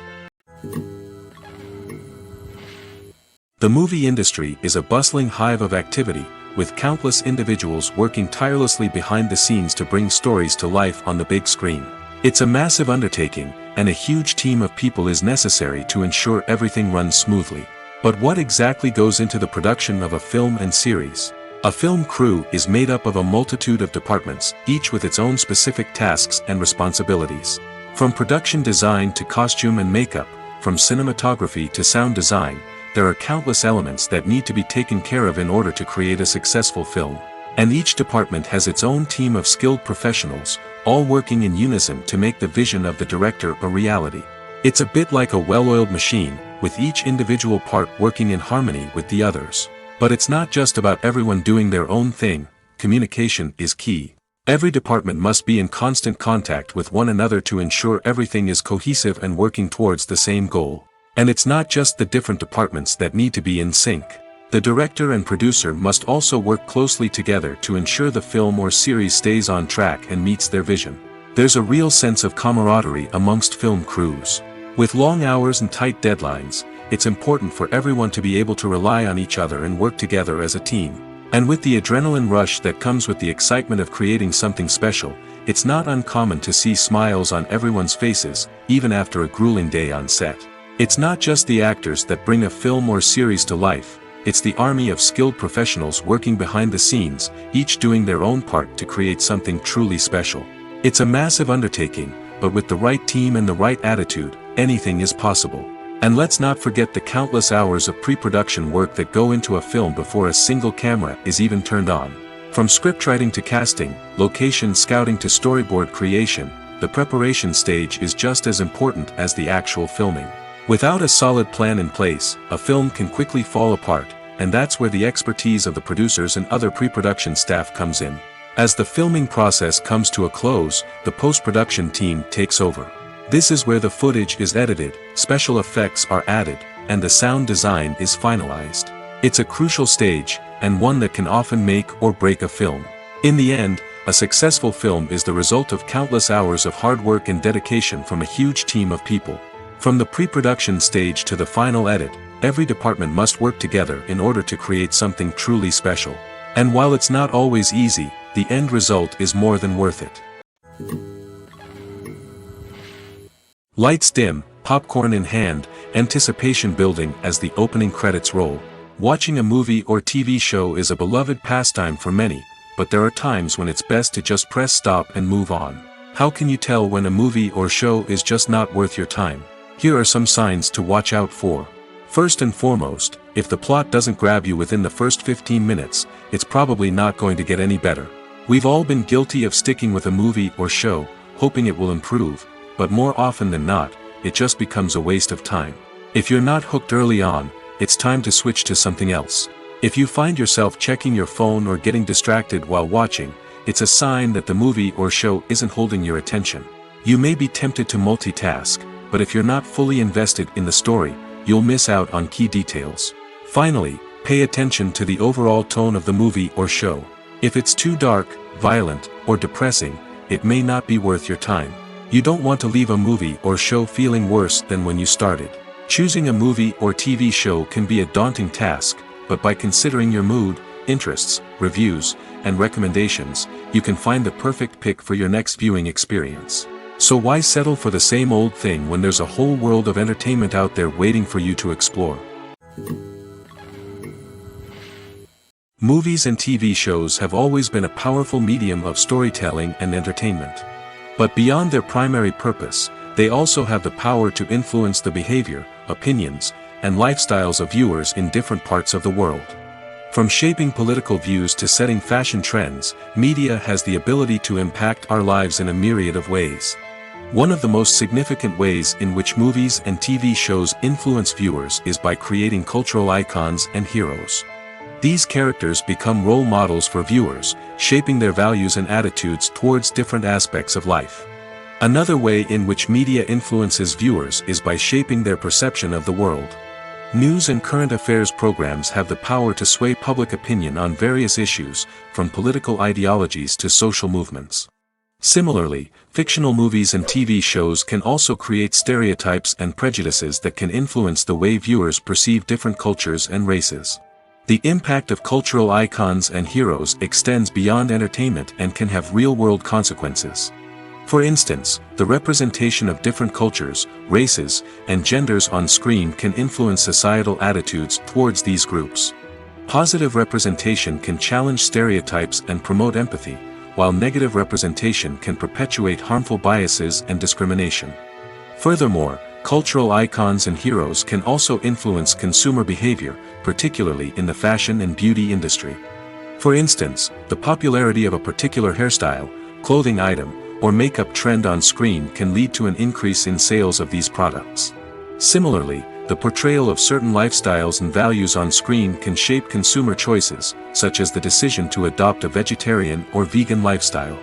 A: The movie industry is a bustling hive of activity, with countless individuals working tirelessly behind the scenes to bring stories to life on the big screen. It's a massive undertaking, and a huge team of people is necessary to ensure everything runs smoothly. But what exactly goes into the production of a film and series? A film crew is made up of a multitude of departments, each with its own specific tasks and responsibilities. From production design to costume and makeup, from cinematography to sound design, there are countless elements that need to be taken care of in order to create a successful film. And each department has its own team of skilled professionals, all working in unison to make the vision of the director a reality. It's a bit like a well-oiled machine, with each individual part working in harmony with the others. But it's not just about everyone doing their own thing. Communication is key. Every department must be in constant contact with one another to ensure everything is cohesive and working towards the same goal. And it's not just the different departments that need to be in sync. The director and producer must also work closely together to ensure the film or series stays on track and meets their vision. There's a real sense of camaraderie amongst film crews. With long hours and tight deadlines, it's important for everyone to be able to rely on each other and work together as a team. And with the adrenaline rush that comes with the excitement of creating something special, it's not uncommon to see smiles on everyone's faces, even after a grueling day on set. It's not just the actors that bring a film or series to life. It's the army of skilled professionals working behind the scenes, each doing their own part to create something truly special. It's a massive undertaking, but with the right team and the right attitude, anything is possible. And let's not forget the countless hours of pre-production work that go into a film before a single camera is even turned on. From scriptwriting to casting, location scouting to storyboard creation, the preparation stage is just as important as the actual filming. Without a solid plan in place, a film can quickly fall apart, and that's where the expertise of the producers and other pre-production staff comes in. As the filming process comes to a close, the post-production team takes over. This is where the footage is edited, special effects are added, and the sound design is finalized. It's a crucial stage, and one that can often make or break a film. In the end, a successful film is the result of countless hours of hard work and dedication from a huge team of people. From the pre-production stage to the final edit, every department must work together in order to create something truly special. And while it's not always easy, the end result is more than worth it. Lights dim, popcorn in hand, anticipation building as the opening credits roll. Watching a movie or TV show is a beloved pastime for many, but there are times when it's best to just press stop and move on. How can you tell when a movie or show is just not worth your time? Here are some signs to watch out for. First and foremost, if the plot doesn't grab you within the first 15 minutes, it's probably not going to get any better. We've all been guilty of sticking with a movie or show, hoping it will improve, but more often than not, it just becomes a waste of time. If you're not hooked early on, it's time to switch to something else. If you find yourself checking your phone or getting distracted while watching, it's a sign that the movie or show isn't holding your attention. You may be tempted to multitask, but if you're not fully invested in the story, you'll miss out on key details. Finally, pay attention to the overall tone of the movie or show. If it's too dark, violent, or depressing, it may not be worth your time. You don't want to leave a movie or show feeling worse than when you started. Choosing a movie or TV show can be a daunting task, but by considering your mood, interests, reviews, and recommendations, you can find the perfect pick for your next viewing experience. So why settle for the same old thing when there's a whole world of entertainment out there waiting for you to explore? Movies and TV shows have always been a powerful medium of storytelling and entertainment. But beyond their primary purpose, they also have the power to influence the behavior, opinions, and lifestyles of viewers in different parts of the world. From shaping political views to setting fashion trends, media has the ability to impact our lives in a myriad of ways. One of the most significant ways in which movies and TV shows influence viewers is by creating cultural icons and heroes. These characters become role models for viewers, shaping their values and attitudes towards different aspects of life. Another way in which media influences viewers is by shaping their perception of the world. News and current affairs programs have the power to sway public opinion on various issues, from political ideologies to social movements. Similarly, fictional movies and TV shows can also create stereotypes and prejudices that can influence the way viewers perceive different cultures and races. The impact of cultural icons and heroes extends beyond entertainment and can have real-world consequences. For instance, the representation of different cultures, races, and genders on screen can influence societal attitudes towards these groups. Positive representation can challenge stereotypes and promote empathy, while negative representation can perpetuate harmful biases and discrimination. Furthermore, cultural icons and heroes can also influence consumer behavior, particularly in the fashion and beauty industry. For instance, the popularity of a particular hairstyle, clothing item, or makeup trend on screen can lead to an increase in sales of these products. Similarly, the portrayal of certain lifestyles and values on screen can shape consumer choices, such as the decision to adopt a vegetarian or vegan lifestyle.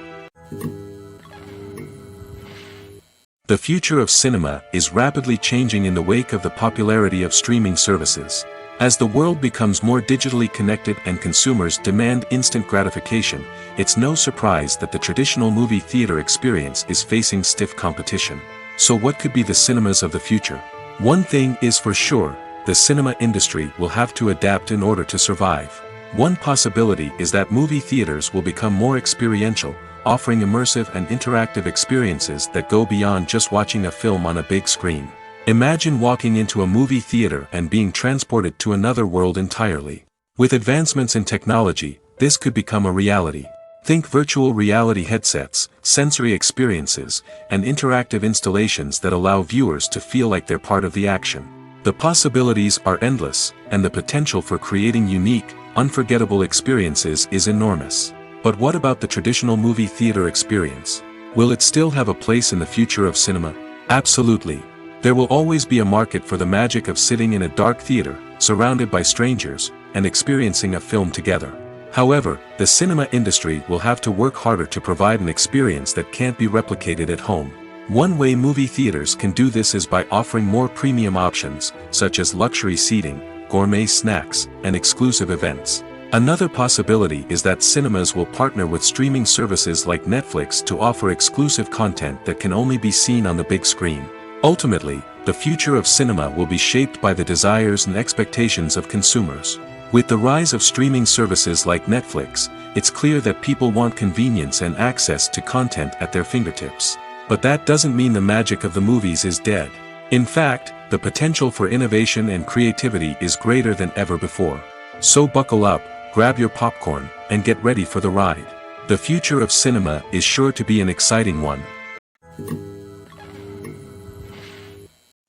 A: The future of cinema is rapidly changing in the wake of the popularity of streaming services. As the world becomes more digitally connected and consumers demand instant gratification, it's no surprise that the traditional movie theater experience is facing stiff competition. So what could be the cinemas of the future? One thing is for sure, the cinema industry will have to adapt in order to survive. One possibility is that movie theaters will become more experiential, offering immersive and interactive experiences that go beyond just watching a film on a big screen. Imagine walking into a movie theater and being transported to another world entirely. With advancements in technology, this could become a reality. Think virtual reality headsets, sensory experiences, and interactive installations that allow viewers to feel like they're part of the action. The possibilities are endless, and the potential for creating unique, unforgettable experiences is enormous. But what about the traditional movie theater experience? Will it still have a place in the future of cinema? Absolutely. There will always be a market for the magic of sitting in a dark theater, surrounded by strangers, and experiencing a film together. However, the cinema industry will have to work harder to provide an experience that can't be replicated at home. One way movie theaters can do this is by offering more premium options, such as luxury seating, gourmet snacks, and exclusive events. Another possibility is that cinemas will partner with streaming services like Netflix to offer exclusive content that can only be seen on the big screen. Ultimately, the future of cinema will be shaped by the desires and expectations of consumers. With the rise of streaming services like Netflix, it's clear that people want convenience and access to content at their fingertips. But that doesn't mean the magic of the movies is dead. In fact, the potential for innovation and creativity is greater than ever before. So buckle up, grab your popcorn, and get ready for the ride. The future of cinema is sure to be an exciting one.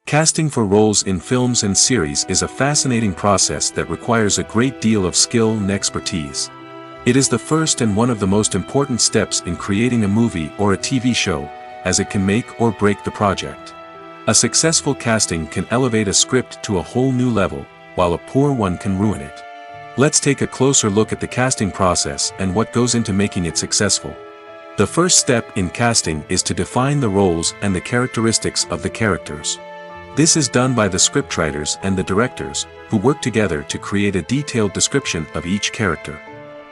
A: Casting for roles in films and series is a fascinating process that requires a great deal of skill and expertise. It is the first and one of the most important steps in creating a movie or a TV show, as it can make or break the project. A successful casting can elevate a script to a whole new level, while a poor one can ruin it. Let's take a closer look at the casting process and what goes into making it successful. The first step in casting is to define the roles and the characteristics of the characters. This is done by the scriptwriters and the directors, who work together to create a detailed description of each character.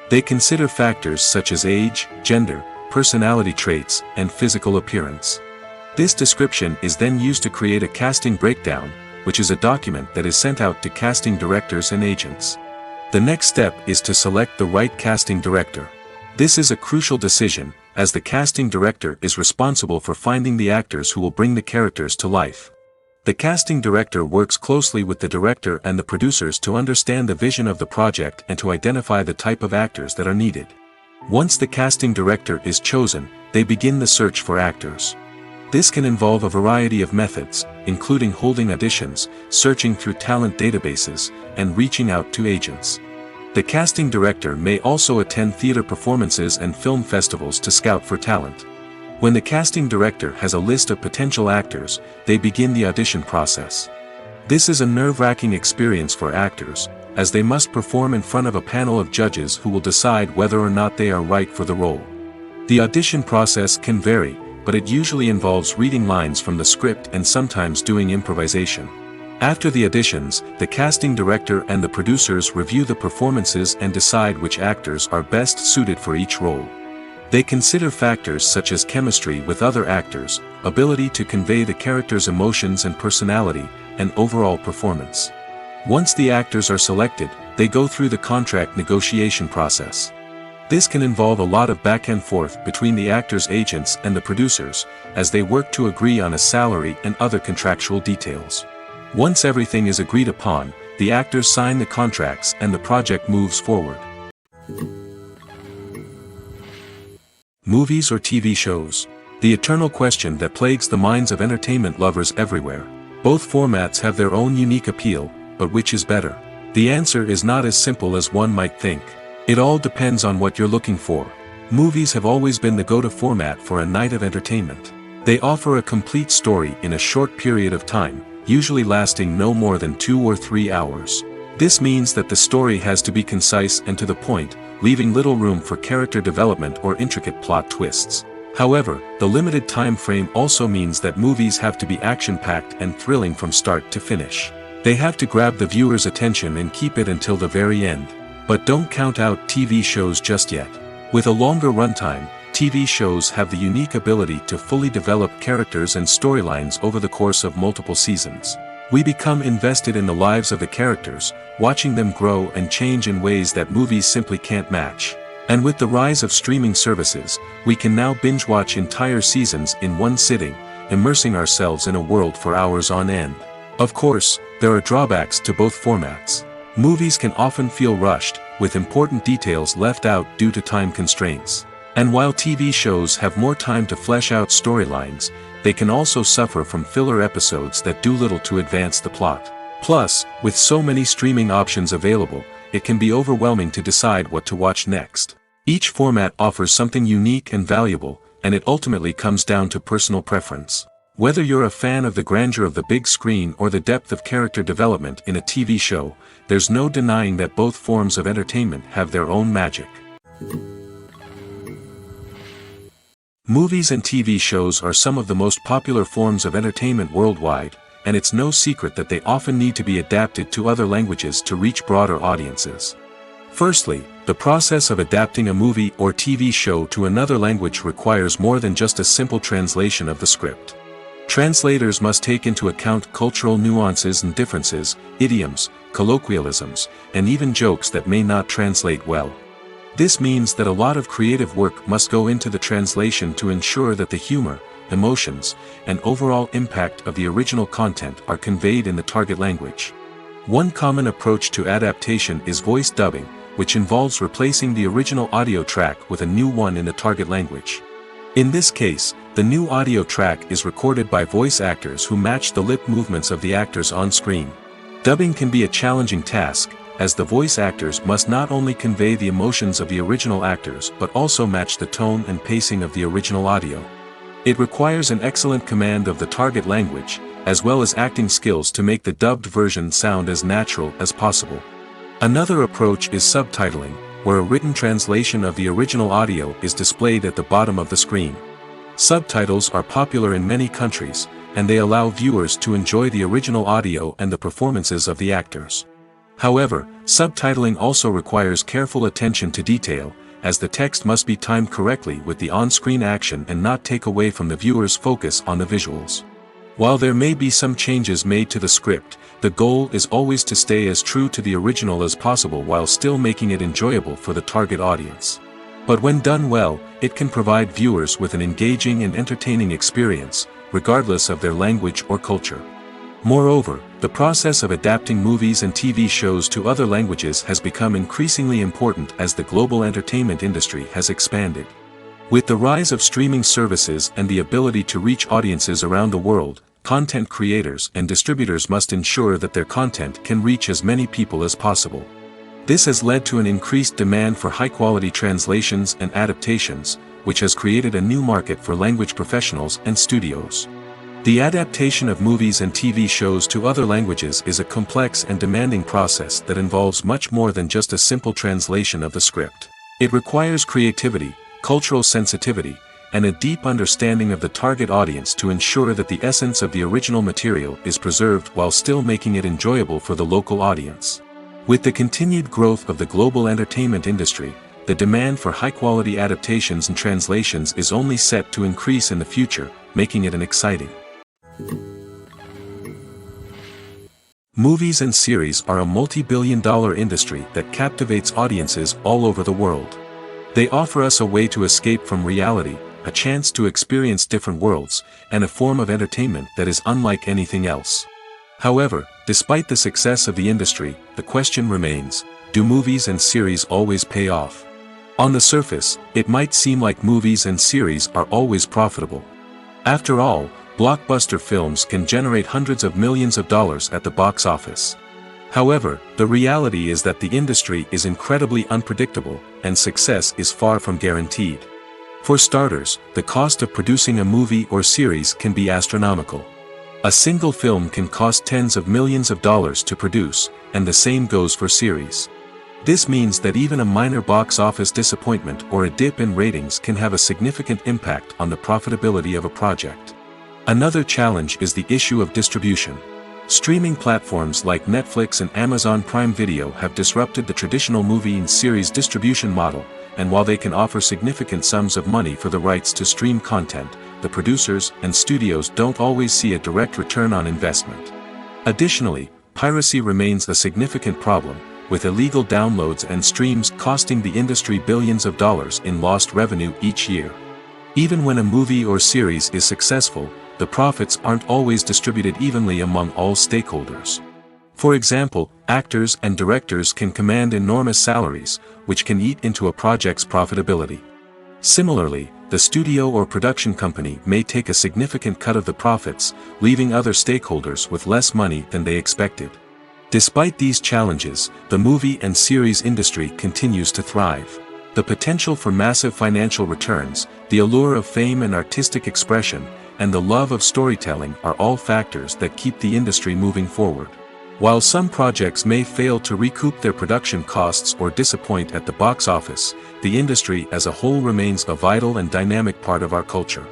A: They consider factors such as age, gender, personality traits, and physical appearance. This description is then used to create a casting breakdown, which is a document that is sent out to casting directors and agents. The next step is to select the right casting director. This is a crucial decision, as the casting director is responsible for finding the actors who will bring the characters to life. The casting director works closely with the director and the producers to understand the vision of the project and to identify the type of actors that are needed. Once the casting director is chosen, they begin the search for actors. This can involve a variety of methods, including holding auditions, searching through talent databases, and reaching out to agents. The casting director may also attend theater performances and film festivals to scout for talent. When the casting director has a list of potential actors, they begin the audition process. This is a nerve-wracking experience for actors, as they must perform in front of a panel of judges who will decide whether or not they are right for the role. The audition process can vary, but it usually involves reading lines from the script and sometimes doing improvisation. After the auditions, the casting director and the producers review the performances and decide which actors are best suited for each role. They consider factors such as chemistry with other actors, ability to convey the character's emotions and personality, and overall performance. Once the actors are selected, they go through the contract negotiation process. This can involve a lot of back and forth between the actors' agents and the producers, as they work to agree on a salary and other contractual details. Once everything is agreed upon, the actors sign the contracts and the project moves forward. Movies or TV shows? The eternal question that plagues the minds of entertainment lovers everywhere. Both formats have their own unique appeal, but which is better? The answer is not as simple as one might think. It all depends on what you're looking for. Movies have always been the go-to format for a night of entertainment. They offer a complete story in a short period of time, usually lasting no more than 2 or 3 hours. This means that the story has to be concise and to the point, leaving little room for character development or intricate plot twists. However, the limited time frame also means that movies have to be action-packed and thrilling from start to finish. They have to grab the viewer's attention and keep it until the very end. But don't count out TV shows just yet. With a longer runtime, TV shows have the unique ability to fully develop characters and storylines over the course of multiple seasons. We become invested in the lives of the characters, watching them grow and change in ways that movies simply can't match. And with the rise of streaming services, we can now binge-watch entire seasons in one sitting, immersing ourselves in a world for hours on end. Of course, there are drawbacks to both formats. Movies can often feel rushed, with important details left out due to time constraints. And while TV shows have more time to flesh out storylines, they can also suffer from filler episodes that do little to advance the plot. Plus, with so many streaming options available, it can be overwhelming to decide what to watch next. Each format offers something unique and valuable, and it ultimately comes down to personal preference. Whether you're a fan of the grandeur of the big screen or the depth of character development in a TV show, there's no denying that both forms of entertainment have their own magic. Movies and TV shows are some of the most popular forms of entertainment worldwide, and it's no secret that they often need to be adapted to other languages to reach broader audiences. Firstly, the process of adapting a movie or TV show to another language requires more than just a simple translation of the script. Translators must take into account cultural nuances and differences, idioms, colloquialisms, and even jokes that may not translate well. This means that a lot of creative work must go into the translation to ensure that the humor, emotions, and overall impact of the original content are conveyed in the target language. One common approach to adaptation is voice dubbing, which involves replacing the original audio track with a new one in the target language. In this case, the new audio track is recorded by voice actors who match the lip movements of the actors on screen. Dubbing can be a challenging task, as the voice actors must not only convey the emotions of the original actors but also match the tone and pacing of the original audio. It requires an excellent command of the target language, as well as acting skills to make the dubbed version sound as natural as possible. Another approach is subtitling, where a written translation of the original audio is displayed at the bottom of the screen. Subtitles are popular in many countries, and they allow viewers to enjoy the original audio and the performances of the actors. However, subtitling also requires careful attention to detail, as the text must be timed correctly with the on-screen action and not take away from the viewer's focus on the visuals. While there may be some changes made to the script, the goal is always to stay as true to the original as possible while still making it enjoyable for the target audience. But when done well, it can provide viewers with an engaging and entertaining experience, regardless of their language or culture. Moreover, the process of adapting movies and TV shows to other languages has become increasingly important as the global entertainment industry has expanded. With the rise of streaming services and the ability to reach audiences around the world, content creators and distributors must ensure that their content can reach as many people as possible. This has led to an increased demand for high-quality translations and adaptations, which has created a new market for language professionals and studios. The adaptation of movies and TV shows to other languages is a complex and demanding process that involves much more than just a simple translation of the script. It requires creativity, cultural sensitivity, and a deep understanding of the target audience to ensure that the essence of the original material is preserved while still making it enjoyable for the local audience. With the continued growth of the global entertainment industry, the demand for high-quality adaptations and translations is only set to increase in the future, making it an exciting. Movies and series are a multi-billion-dollar industry that captivates audiences all over the world. They offer us a way to escape from reality, a chance to experience different worlds, and a form of entertainment that is unlike anything else. However, despite the success of the industry, the question remains, do movies and series always pay off? On the surface, it might seem like movies and series are always profitable. After all, blockbuster films can generate hundreds of millions of dollars at the box office. However, the reality is that the industry is incredibly unpredictable, and success is far from guaranteed. For starters, the cost of producing a movie or series can be astronomical. A single film can cost tens of millions of dollars to produce, and the same goes for series. This means that even a minor box office disappointment or a dip in ratings can have a significant impact on the profitability of a project. Another challenge is the issue of distribution. Streaming platforms like Netflix and Amazon Prime Video have disrupted the traditional movie and series distribution model, and while they can offer significant sums of money for the rights to stream content, the producers and studios don't always see a direct return on investment. Additionally, piracy remains a significant problem, with illegal downloads and streams costing the industry billions of dollars in lost revenue each year. Even when a movie or series is successful, the profits aren't always distributed evenly among all stakeholders. For example, actors and directors can command enormous salaries, which can eat into a project's profitability. Similarly, the studio or production company may take a significant cut of the profits, leaving other stakeholders with less money than they expected. Despite these challenges, the movie and series industry continues to thrive. The potential for massive financial returns, the allure of fame and artistic expression, and the love of storytelling are all factors that keep the industry moving forward. While some projects may fail to recoup their production costs or disappoint at the box office, the industry as a whole remains a vital and dynamic part of our culture.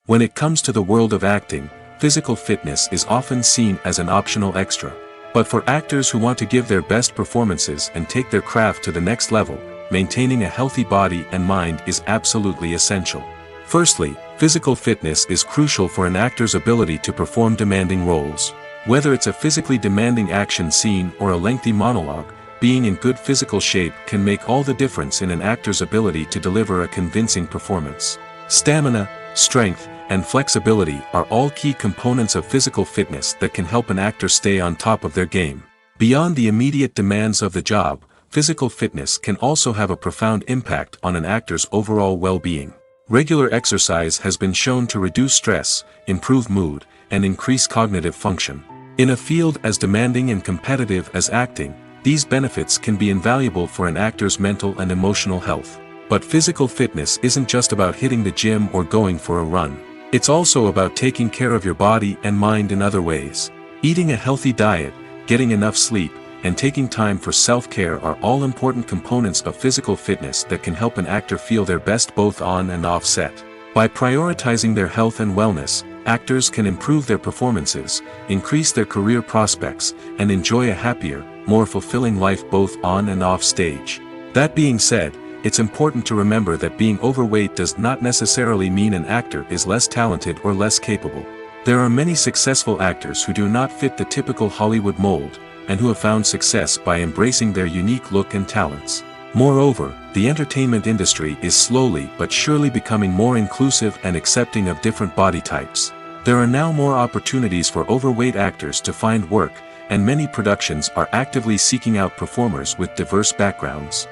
A: When it comes to the world of acting, physical fitness is often seen as an optional extra. But for actors who want to give their best performances and take their craft to the next level, maintaining a healthy body and mind is absolutely essential. Firstly, physical fitness is crucial for an actor's ability to perform demanding roles. Whether it's a physically demanding action scene or a lengthy monologue, being in good physical shape can make all the difference in an actor's ability to deliver a convincing performance. Stamina, strength, and flexibility are all key components of physical fitness that can help an actor stay on top of their game. Beyond the immediate demands of the job, physical fitness can also have a profound impact on an actor's overall well-being. Regular exercise has been shown to reduce stress, improve mood, and increase cognitive function. In a field as demanding and competitive as acting, these benefits can be invaluable for an actor's mental and emotional health. But physical fitness isn't just about hitting the gym or going for a run. It's also about taking care of your body and mind in other ways. Eating a healthy diet, getting enough sleep, and taking time for self-care are all important components of physical fitness that can help an actor feel their best both on and off set. By prioritizing their health and wellness, actors can improve their performances, increase their career prospects, and enjoy a happier, more fulfilling life both on and off stage. That being said, it's important to remember that being overweight does not necessarily mean an actor is less talented or less capable. There are many successful actors who do not fit the typical Hollywood mold, and who have found success by embracing their unique look and talents. Moreover, the entertainment industry is slowly but surely becoming more inclusive and accepting of different body types. There are now more opportunities for overweight actors to find work, and many productions are actively seeking out performers with diverse backgrounds.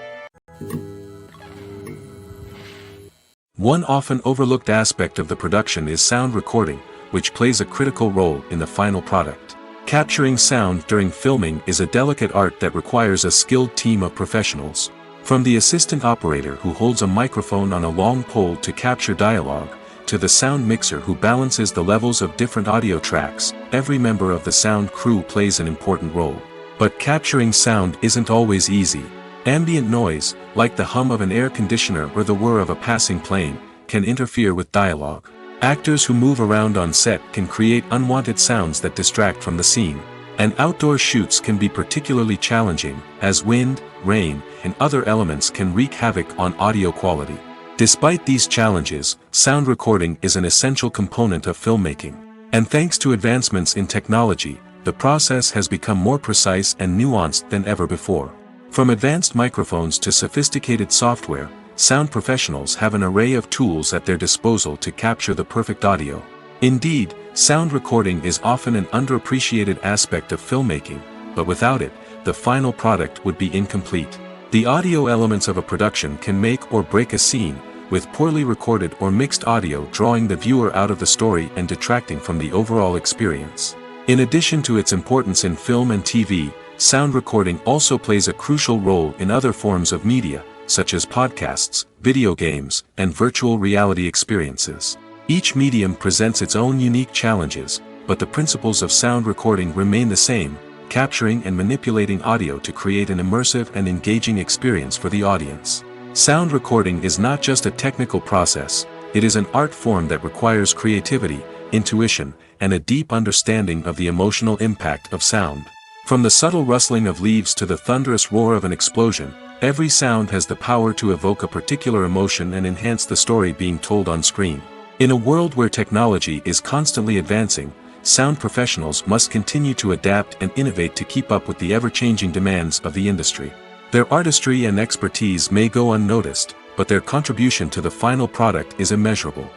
A: One often overlooked aspect of the production is sound recording, which plays a critical role in the final product. Capturing sound during filming is a delicate art that requires a skilled team of professionals. From the assistant operator who holds a microphone on a long pole to capture dialogue, to the sound mixer who balances the levels of different audio tracks, every member of the sound crew plays an important role. But capturing sound isn't always easy. Ambient noise, like the hum of an air conditioner or the whir of a passing plane, can interfere with dialogue. Actors who move around on set can create unwanted sounds that distract from the scene. And outdoor shoots can be particularly challenging, as wind, rain, and other elements can wreak havoc on audio quality. Despite these challenges, sound recording is an essential component of filmmaking. And thanks to advancements in technology, the process has become more precise and nuanced than ever before. From advanced microphones to sophisticated software, sound professionals have an array of tools at their disposal to capture the perfect audio. Indeed, sound recording is often an underappreciated aspect of filmmaking, but without it, the final product would be incomplete. The audio elements of a production can make or break a scene, with poorly recorded or mixed audio drawing the viewer out of the story and detracting from the overall experience. In addition to its importance in film and TV, sound recording also plays a crucial role in other forms of media, such as podcasts, video games, and virtual reality experiences. Each medium presents its own unique challenges, but the principles of sound recording remain the same, capturing and manipulating audio to create an immersive and engaging experience for the audience. Sound recording is not just a technical process, it is an art form that requires creativity, intuition, and a deep understanding of the emotional impact of sound. From the subtle rustling of leaves to the thunderous roar of an explosion, every sound has the power to evoke a particular emotion and enhance the story being told on screen. In a world where technology is constantly advancing, sound professionals must continue to adapt and innovate to keep up with the ever-changing demands of the industry. Their artistry and expertise may go unnoticed, but their contribution to the final product is immeasurable.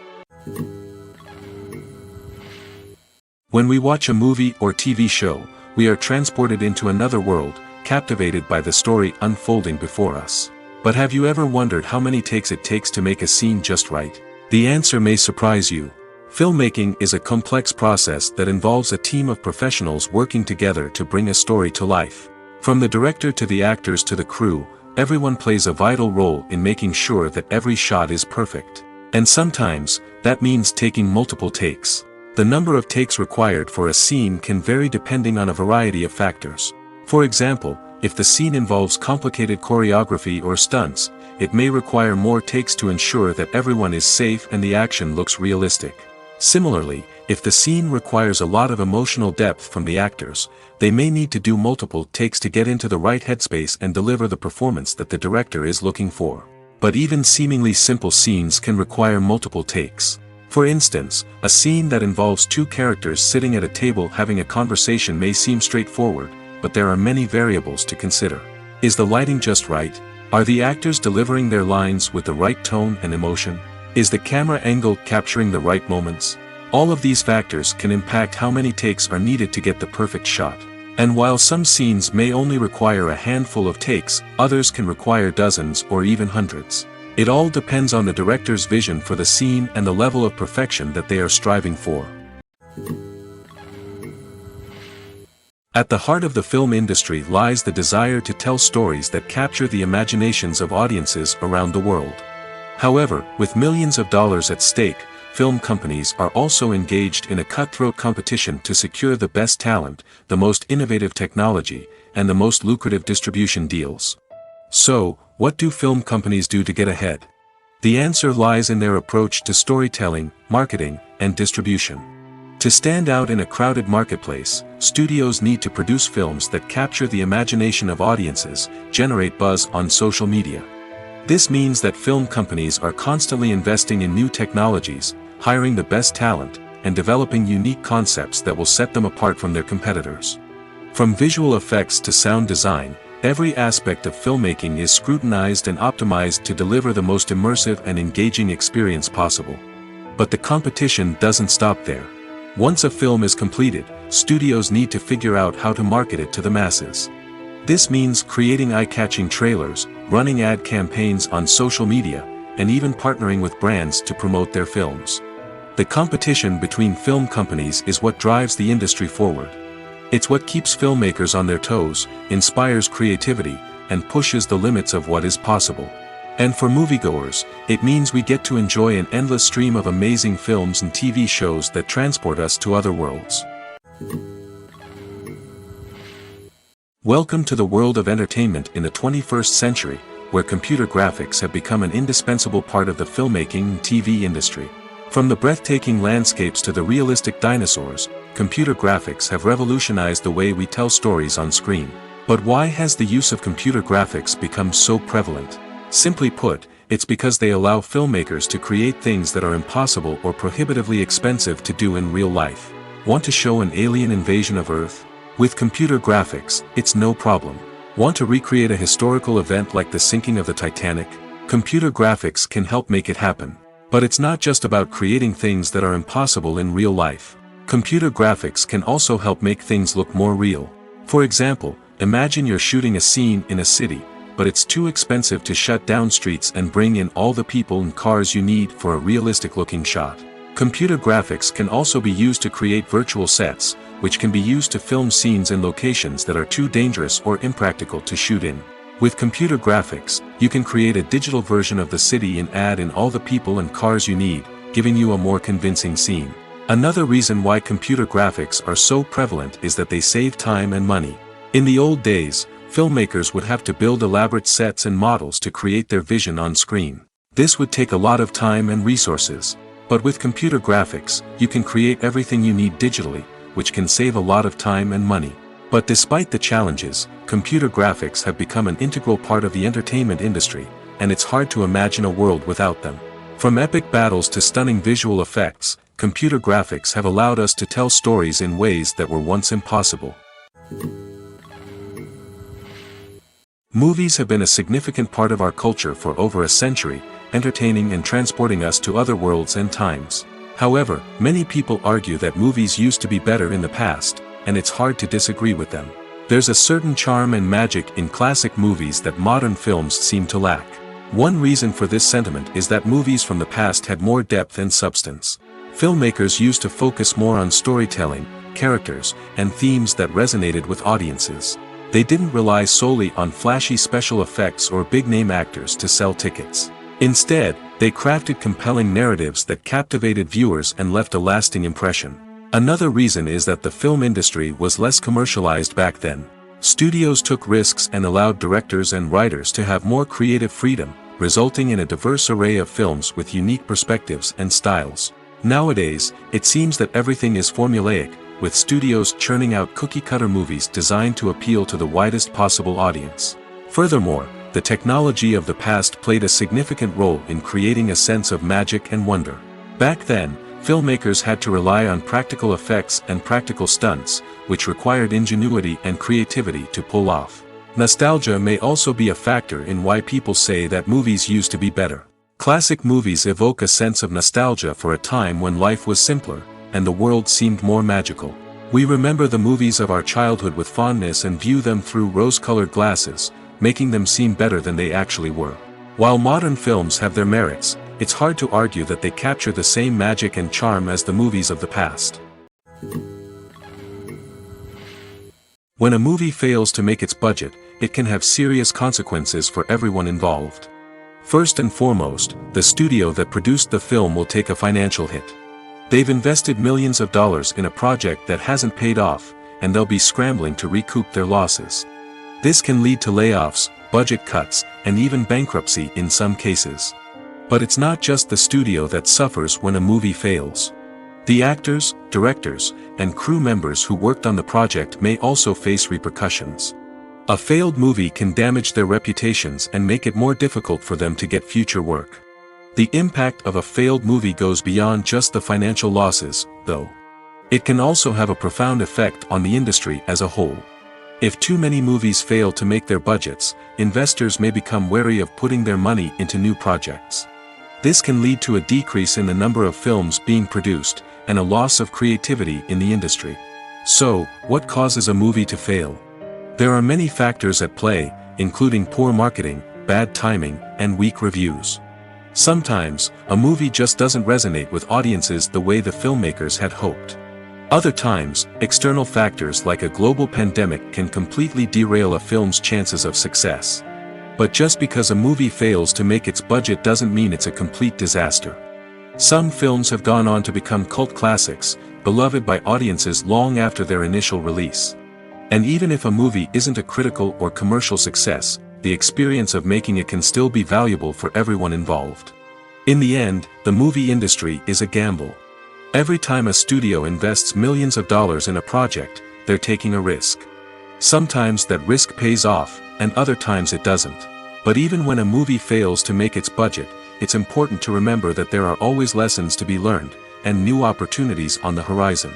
A: When we watch a movie or TV show, we are transported into another world, captivated by the story unfolding before us. But have you ever wondered how many takes it takes to make a scene just right? The answer may surprise you. Filmmaking is a complex process that involves a team of professionals working together to bring a story to life. From the director to the actors to the crew, everyone plays a vital role in making sure that every shot is perfect. And sometimes, that means taking multiple takes. The number of takes required for a scene can vary depending on a variety of factors. For example, if the scene involves complicated choreography or stunts, it may require more takes to ensure that everyone is safe and the action looks realistic. Similarly, If the scene requires a lot of emotional depth from the actors, they may need to do multiple takes to get into the right headspace and deliver the performance that the director is looking for. But even seemingly simple scenes can require multiple takes. For instance, a scene that involves two characters sitting at a table having a conversation may seem straightforward, but there are many variables to consider. Is the lighting just right? Are the actors delivering their lines with the right tone and emotion? Is the camera angle capturing the right moments? All of these factors can impact how many takes are needed to get the perfect shot. And while some scenes may only require a handful of takes, others can require dozens or even hundreds. It all depends on the director's vision for the scene and the level of perfection that they are striving for. At the heart of the film industry lies the desire to tell stories that capture the imaginations of audiences around the world. However, with millions of dollars at stake, film companies are also engaged in a cutthroat competition to secure the best talent, the most innovative technology, and the most lucrative distribution deals. So, what do film companies do to get ahead? The answer lies in their approach to storytelling, marketing, and distribution. To stand out in a crowded marketplace, studios need to produce films that capture the imagination of audiences, generate buzz on social media. This means that film companies are constantly investing in new technologies, hiring the best talent, and developing unique concepts that will set them apart from their competitors. From visual effects to sound design, every aspect of filmmaking is scrutinized and optimized to deliver the most immersive and engaging experience possible. But the competition doesn't stop there. Once a film is completed, studios need to figure out how to market it to the masses. This means creating eye-catching trailers, running ad campaigns on social media, and even partnering with brands to promote their films. The competition between film companies is what drives the industry forward. It's what keeps filmmakers on their toes, inspires creativity, and pushes the limits of what is possible. And for moviegoers, it means we get to enjoy an endless stream of amazing films and TV shows that transport us to other worlds. Welcome to the world of entertainment in the 21st century, where computer graphics have become an indispensable part of the filmmaking and TV industry. From the breathtaking landscapes to the realistic dinosaurs, computer graphics have revolutionized the way we tell stories on screen. But why has the use of computer graphics become so prevalent? Simply put, it's because they allow filmmakers to create things that are impossible or prohibitively expensive to do in real life. Want to show an alien invasion of Earth? With computer graphics, it's no problem. Want to recreate a historical event like the sinking of the Titanic? Computer graphics can help make it happen. But it's not just about creating things that are impossible in real life. Computer graphics can also help make things look more real. For example, imagine you're shooting a scene in a city, but it's too expensive to shut down streets and bring in all the people and cars you need for a realistic-looking shot. Computer graphics can also be used to create virtual sets, which can be used to film scenes in locations that are too dangerous or impractical to shoot in. With computer graphics, you can create a digital version of the city and add in all the people and cars you need, giving you a more convincing scene. Another reason why computer graphics are so prevalent is that they save time and money. In the old days, filmmakers would have to build elaborate sets and models to create their vision on screen. This would take a lot of time and resources. But with computer graphics, you can create everything you need digitally, which can save a lot of time and money. But despite the challenges, computer graphics have become an integral part of the entertainment industry, and it's hard to imagine a world without them. From epic battles to stunning visual effects, computer graphics have allowed us to tell stories in ways that were once impossible. Movies have been a significant part of our culture for over a century, entertaining and transporting us to other worlds and times. However, many people argue that movies used to be better in the past, and it's hard to disagree with them. There's a certain charm and magic in classic movies that modern films seem to lack. One reason for this sentiment is that movies from the past had more depth and substance. Filmmakers used to focus more on storytelling, characters, and themes that resonated with audiences. They didn't rely solely on flashy special effects or big-name actors to sell tickets. Instead, they crafted compelling narratives that captivated viewers and left a lasting impression. Another reason is that the film industry was less commercialized back then. Studios took risks and allowed directors and writers to have more creative freedom, resulting in a diverse array of films with unique perspectives and styles. Nowadays, it seems that everything is formulaic, with studios churning out cookie-cutter movies designed to appeal to the widest possible audience. Furthermore, the technology of the past played a significant role in creating a sense of magic and wonder. Back then, filmmakers had to rely on practical effects and practical stunts, which required ingenuity and creativity to pull off. Nostalgia may also be a factor in why people say that movies used to be better. Classic movies evoke a sense of nostalgia for a time when life was simpler, and the world seemed more magical. We remember the movies of our childhood with fondness and view them through rose-colored glasses, making them seem better than they actually were. While modern films have their merits, it's hard to argue that they capture the same magic and charm as the movies of the past. When a movie fails to make its budget, it can have serious consequences for everyone involved. First and foremost, the studio that produced the film will take a financial hit. They've invested millions of dollars in a project that hasn't paid off, and they'll be scrambling to recoup their losses. This can lead to layoffs, budget cuts, and even bankruptcy in some cases. But it's not just the studio that suffers when a movie fails. The actors, directors, and crew members who worked on the project may also face repercussions. A failed movie can damage their reputations and make it more difficult for them to get future work. The impact of a failed movie goes beyond just the financial losses, though. It can also have a profound effect on the industry as a whole. If too many movies fail to make their budgets, investors may become wary of putting their money into new projects. This can lead to a decrease in the number of films being produced, and a loss of creativity in the industry. So, what causes a movie to fail? There are many factors at play, including poor marketing, bad timing, and weak reviews. Sometimes, a movie just doesn't resonate with audiences the way the filmmakers had hoped. Other times, external factors like a global pandemic can completely derail a film's chances of success. But just because a movie fails to make its budget doesn't mean it's a complete disaster. Some films have gone on to become cult classics, beloved by audiences long after their initial release. And even if a movie isn't a critical or commercial success, the experience of making it can still be valuable for everyone involved. In the end, the movie industry is a gamble. Every time a studio invests millions of dollars in a project, they're taking a risk. Sometimes that risk pays off, and other times it doesn't. But even when a movie fails to make its budget, it's important to remember that there are always lessons to be learned, and new opportunities on the horizon.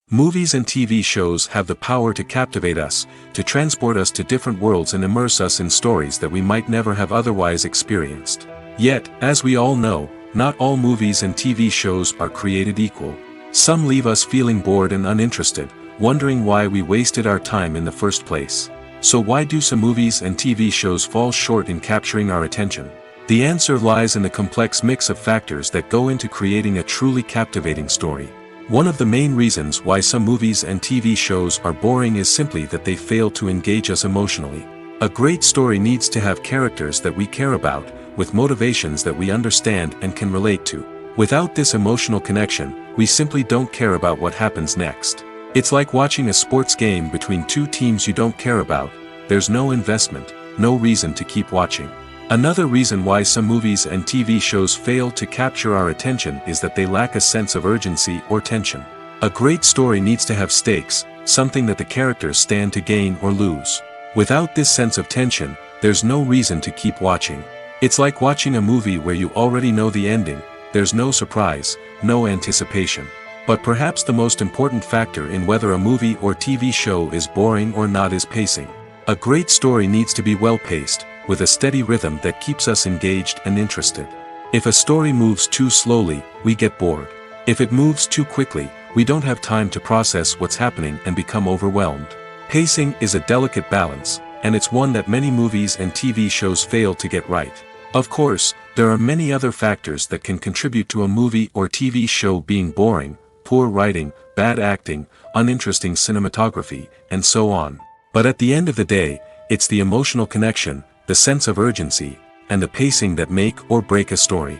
A: Movies and TV shows have the power to captivate us, to transport us to different worlds and immerse us in stories that we might never have otherwise experienced. Yet, as we all know, not all movies and TV shows are created equal. Some leave us feeling bored and uninterested, wondering why we wasted our time in the first place. So why do some movies and TV shows fall short in capturing our attention? The answer lies in the complex mix of factors that go into creating a truly captivating story. One of the main reasons why some movies and TV shows are boring is simply that they fail to engage us emotionally. A great story needs to have characters that we care about, with motivations that we understand and can relate to. Without this emotional connection, we simply don't care about what happens next. It's like watching a sports game between two teams you don't care about. There's no investment, no reason to keep watching. Another reason why some movies and TV shows fail to capture our attention is that they lack a sense of urgency or tension. A great story needs to have stakes, something that the characters stand to gain or lose. Without this sense of tension, there's no reason to keep watching. It's like watching a movie where you already know the ending. There's no surprise, no anticipation. But perhaps the most important factor in whether a movie or TV show is boring or not is pacing. A great story needs to be well-paced, with a steady rhythm that keeps us engaged and interested. If a story moves too slowly, we get bored. If it moves too quickly, we don't have time to process what's happening and become overwhelmed. Pacing is a delicate balance, and it's one that many movies and TV shows fail to get right. Of course, there are many other factors that can contribute to a movie or TV show being boring: poor writing, bad acting, uninteresting cinematography, and so on. But at the end of the day, it's the emotional connection, the sense of urgency, and the pacing that make or break a story.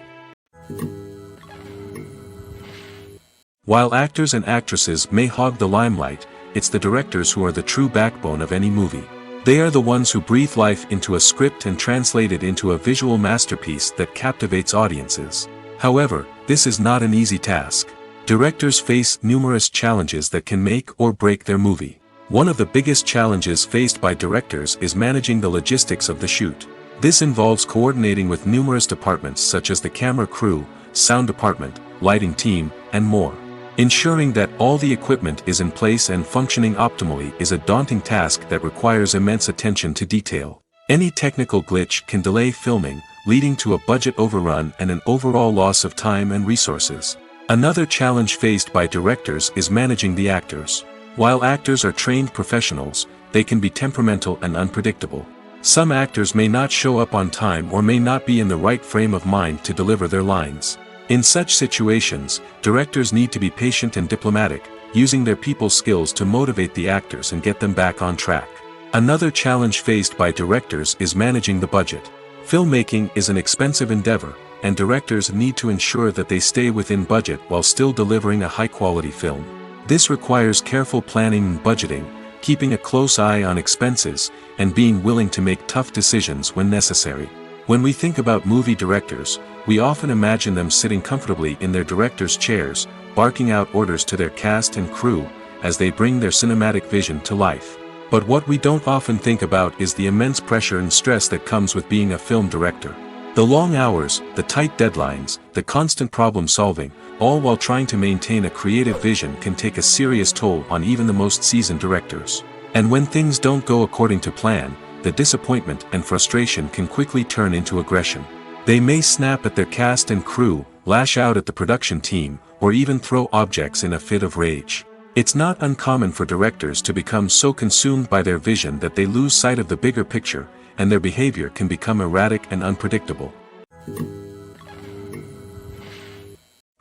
A: While actors and actresses may hog the limelight, it's the directors who are the true backbone of any movie. They are the ones who breathe life into a script and translate it into a visual masterpiece that captivates audiences. However, this is not an easy task. Directors face numerous challenges that can make or break their movie. One of the biggest challenges faced by directors is managing the logistics of the shoot. This involves coordinating with numerous departments such as the camera crew, sound department, lighting team, and more. Ensuring that all the equipment is in place and functioning optimally is a daunting task that requires immense attention to detail. Any technical glitch can delay filming, leading to a budget overrun and an overall loss of time and resources. Another challenge faced by directors is managing the actors. While actors are trained professionals, they can be temperamental and unpredictable. Some actors may not show up on time or may not be in the right frame of mind to deliver their lines. In such situations, directors need to be patient and diplomatic, using their people skills to motivate the actors and get them back on track. Another challenge faced by directors is managing the budget. Filmmaking is an expensive endeavor, and directors need to ensure that they stay within budget while still delivering a high-quality film. This requires careful planning and budgeting, keeping a close eye on expenses, and being willing to make tough decisions when necessary. When we think about movie directors, we often imagine them sitting comfortably in their director's chairs, barking out orders to their cast and crew, as they bring their cinematic vision to life. But what we don't often think about is the immense pressure and stress that comes with being a film director. The long hours, the tight deadlines, the constant problem solving, all while trying to maintain a creative vision can take a serious toll on even the most seasoned directors. And when things don't go according to plan, the disappointment and frustration can quickly turn into aggression. They may snap at their cast and crew, lash out at the production team, or even throw objects in a fit of rage. It's not uncommon for directors to become so consumed by their vision that they lose sight of the bigger picture, and their behavior can become erratic and unpredictable.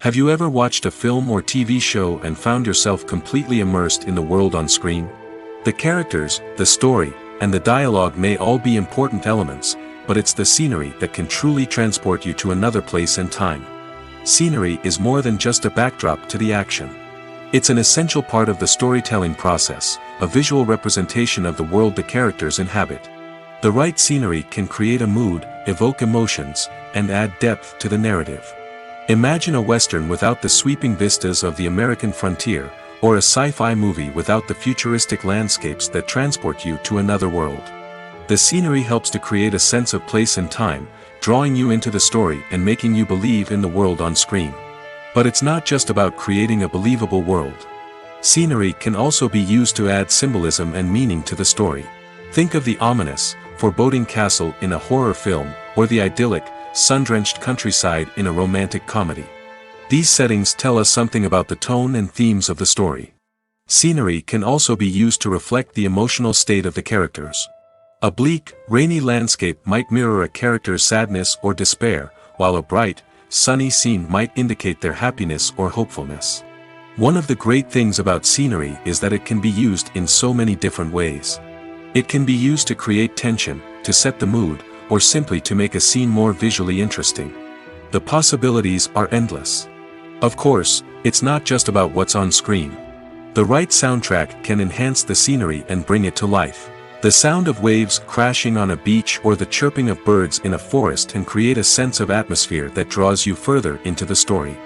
A: Have you ever watched a film or TV show and found yourself completely immersed in the world on screen? The characters, the story, and the dialogue may all be important elements, but it's the scenery that can truly transport you to another place and time. Scenery is more than just a backdrop to the action. It's an essential part of the storytelling process, a visual representation of the world the characters inhabit. The right scenery can create a mood, evoke emotions, and add depth to the narrative. Imagine a Western without the sweeping vistas of the American frontier, or a sci-fi movie without the futuristic landscapes that transport you to another world. The scenery helps to create a sense of place and time, drawing you into the story and making you believe in the world on screen. But it's not just about creating a believable world. Scenery can also be used to add symbolism and meaning to the story. Think of the ominous, foreboding castle in a horror film, or the idyllic, sun-drenched countryside in a romantic comedy. These settings tell us something about the tone and themes of the story. Scenery can also be used to reflect the emotional state of the characters. A bleak, rainy landscape might mirror a character's sadness or despair, while a bright, sunny scene might indicate their happiness or hopefulness. One of the great things about scenery is that it can be used in so many different ways. It can be used to create tension, to set the mood, or simply to make a scene more visually interesting. The possibilities are endless. Of course, it's not just about what's on screen. The right soundtrack can enhance the scenery and bring it to life. The sound of waves crashing on a beach or the chirping of birds in a forest can create a sense of atmosphere that draws you further into the story.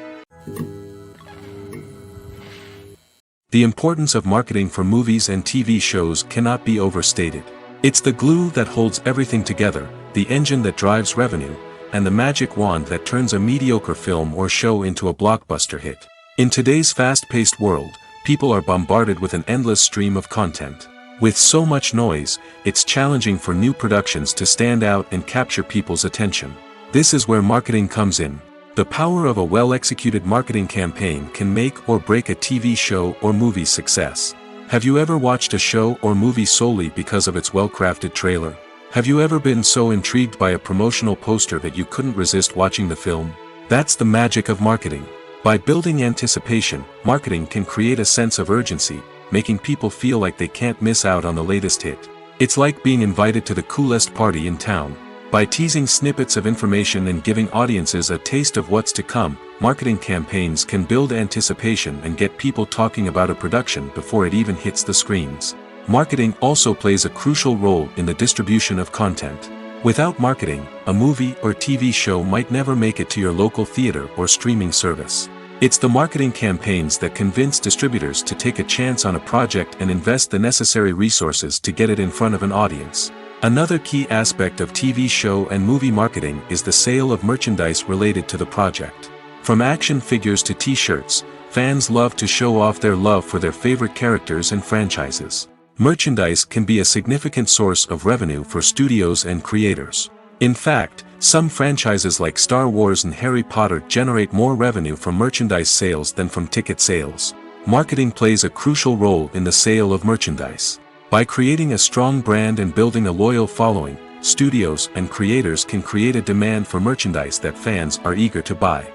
A: The importance of marketing for movies and TV shows cannot be overstated. It's the glue that holds everything together, the engine that drives revenue, and the magic wand that turns a mediocre film or show into a blockbuster hit. In today's fast-paced world, people are bombarded with an endless stream of content. With so much noise, it's challenging for new productions to stand out and capture people's attention. This is where marketing comes in. The power of a well-executed marketing campaign can make or break a TV show or movie's success. Have you ever watched a show or movie solely because of its well-crafted trailer? Have you ever been so intrigued by a promotional poster that you couldn't resist watching the film? That's the magic of marketing. By building anticipation, marketing can create a sense of urgency, making people feel like they can't miss out on the latest hit. It's like being invited to the coolest party in town. By teasing snippets of information and giving audiences a taste of what's to come, marketing campaigns can build anticipation and get people talking about a production before it even hits the screens. Marketing also plays a crucial role in the distribution of content. Without marketing, a movie or TV show might never make it to your local theater or streaming service. It's the marketing campaigns that convince distributors to take a chance on a project and invest the necessary resources to get it in front of an audience. Another key aspect of TV show and movie marketing is the sale of merchandise related to the project. From action figures to t-shirts, fans love to show off their love for their favorite characters and franchises. Merchandise can be a significant source of revenue for studios and creators. In fact, some franchises like Star Wars and Harry Potter generate more revenue from merchandise sales than from ticket sales. Marketing plays a crucial role in the sale of merchandise. By creating a strong brand and building a loyal following, studios and creators can create a demand for merchandise that fans are eager to buy.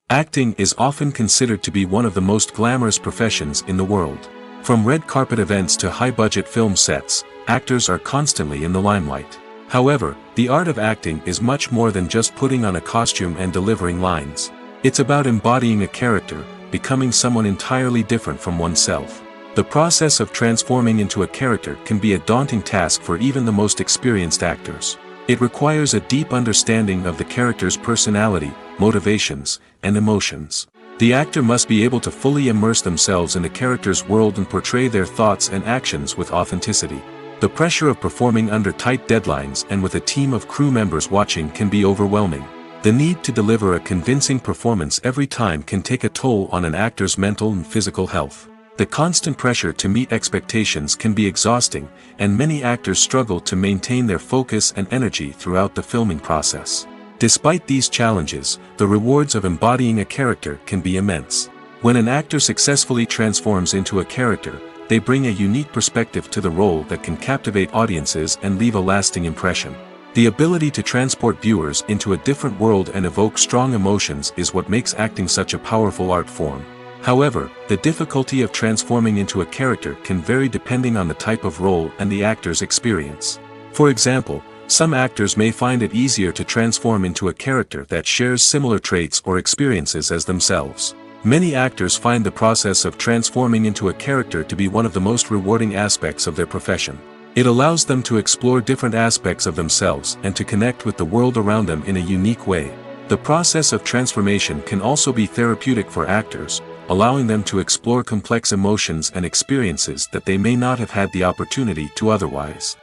A: Acting is often considered to be one of the most glamorous professions in the world. From red carpet events to high-budget film sets, actors are constantly in the limelight. However, the art of acting is much more than just putting on a costume and delivering lines. It's about embodying a character, becoming someone entirely different from oneself. The process of transforming into a character can be a daunting task for even the most experienced actors. It requires a deep understanding of the character's personality, motivations, and emotions. The actor must be able to fully immerse themselves in the character's world and portray their thoughts and actions with authenticity. The pressure of performing under tight deadlines and with a team of crew members watching can be overwhelming. The need to deliver a convincing performance every time can take a toll on an actor's mental and physical health. The constant pressure to meet expectations can be exhausting, and many actors struggle to maintain their focus and energy throughout the filming process. Despite these challenges, the rewards of embodying a character can be immense. When an actor successfully transforms into a character, they bring a unique perspective to the role that can captivate audiences and leave a lasting impression. The ability to transport viewers into a different world and evoke strong emotions is what makes acting such a powerful art form. However, the difficulty of transforming into a character can vary depending on the type of role and the actor's experience. For example, some actors may find it easier to transform into a character that shares similar traits or experiences as themselves. Many actors find the process of transforming into a character to be one of the most rewarding aspects of their profession. It allows them to explore different aspects of themselves and to connect with the world around them in a unique way. The process of transformation can also be therapeutic for actors, allowing them to explore complex emotions and experiences that they may not have had the opportunity to otherwise.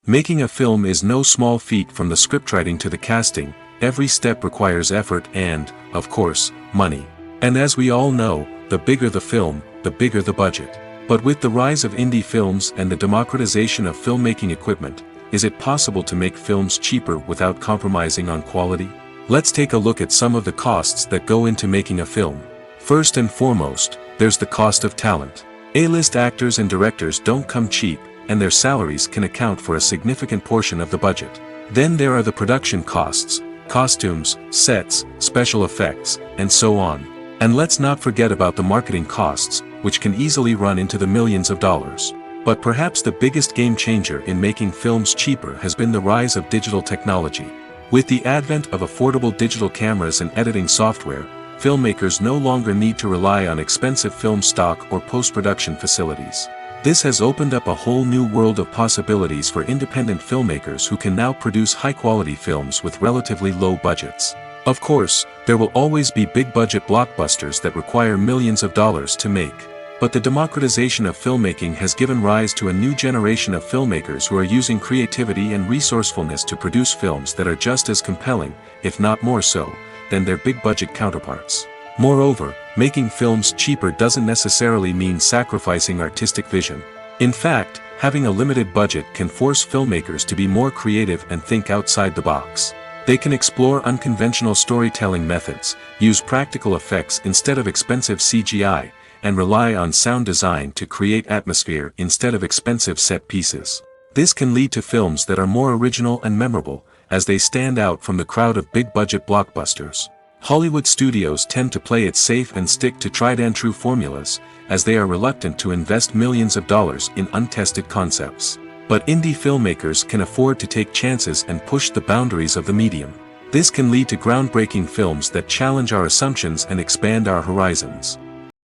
A: Making a film is no small feat. From the scriptwriting to the casting, every step requires effort and, of course, money. And as we all know, the bigger the film, the bigger the budget. But with the rise of indie films and the democratization of filmmaking equipment, is it possible to make films cheaper without compromising on quality? Let's take a look at some of the costs that go into making a film. First and foremost, there's the cost of talent. A-list actors and directors don't come cheap, and their salaries can account for a significant portion of the budget. Then there are the production costs, costumes, sets, special effects, and so on. And let's not forget about the marketing costs, which can easily run into the millions of dollars. But perhaps the biggest game changer in making films cheaper has been the rise of digital technology. With the advent of affordable digital cameras and editing software, filmmakers no longer need to rely on expensive film stock or post-production facilities. This has opened up a whole new world of possibilities for independent filmmakers who can now produce high-quality films with relatively low budgets. Of course, there will always be big-budget blockbusters that require millions of dollars to make. But the democratization of filmmaking has given rise to a new generation of filmmakers who are using creativity and resourcefulness to produce films that are just as compelling, if not more so, than their big-budget counterparts. Moreover, making films cheaper doesn't necessarily mean sacrificing artistic vision. In fact, having a limited budget can force filmmakers to be more creative and think outside the box. They can explore unconventional storytelling methods, use practical effects instead of expensive CGI, and rely on sound design to create atmosphere instead of expensive set pieces. This can lead to films that are more original and memorable, as they stand out from the crowd of big-budget blockbusters. Hollywood studios tend to play it safe and stick to tried-and-true formulas, as they are reluctant to invest millions of dollars in untested concepts. But indie filmmakers can afford to take chances and push the boundaries of the medium. This can lead to groundbreaking films that challenge our assumptions and expand our horizons.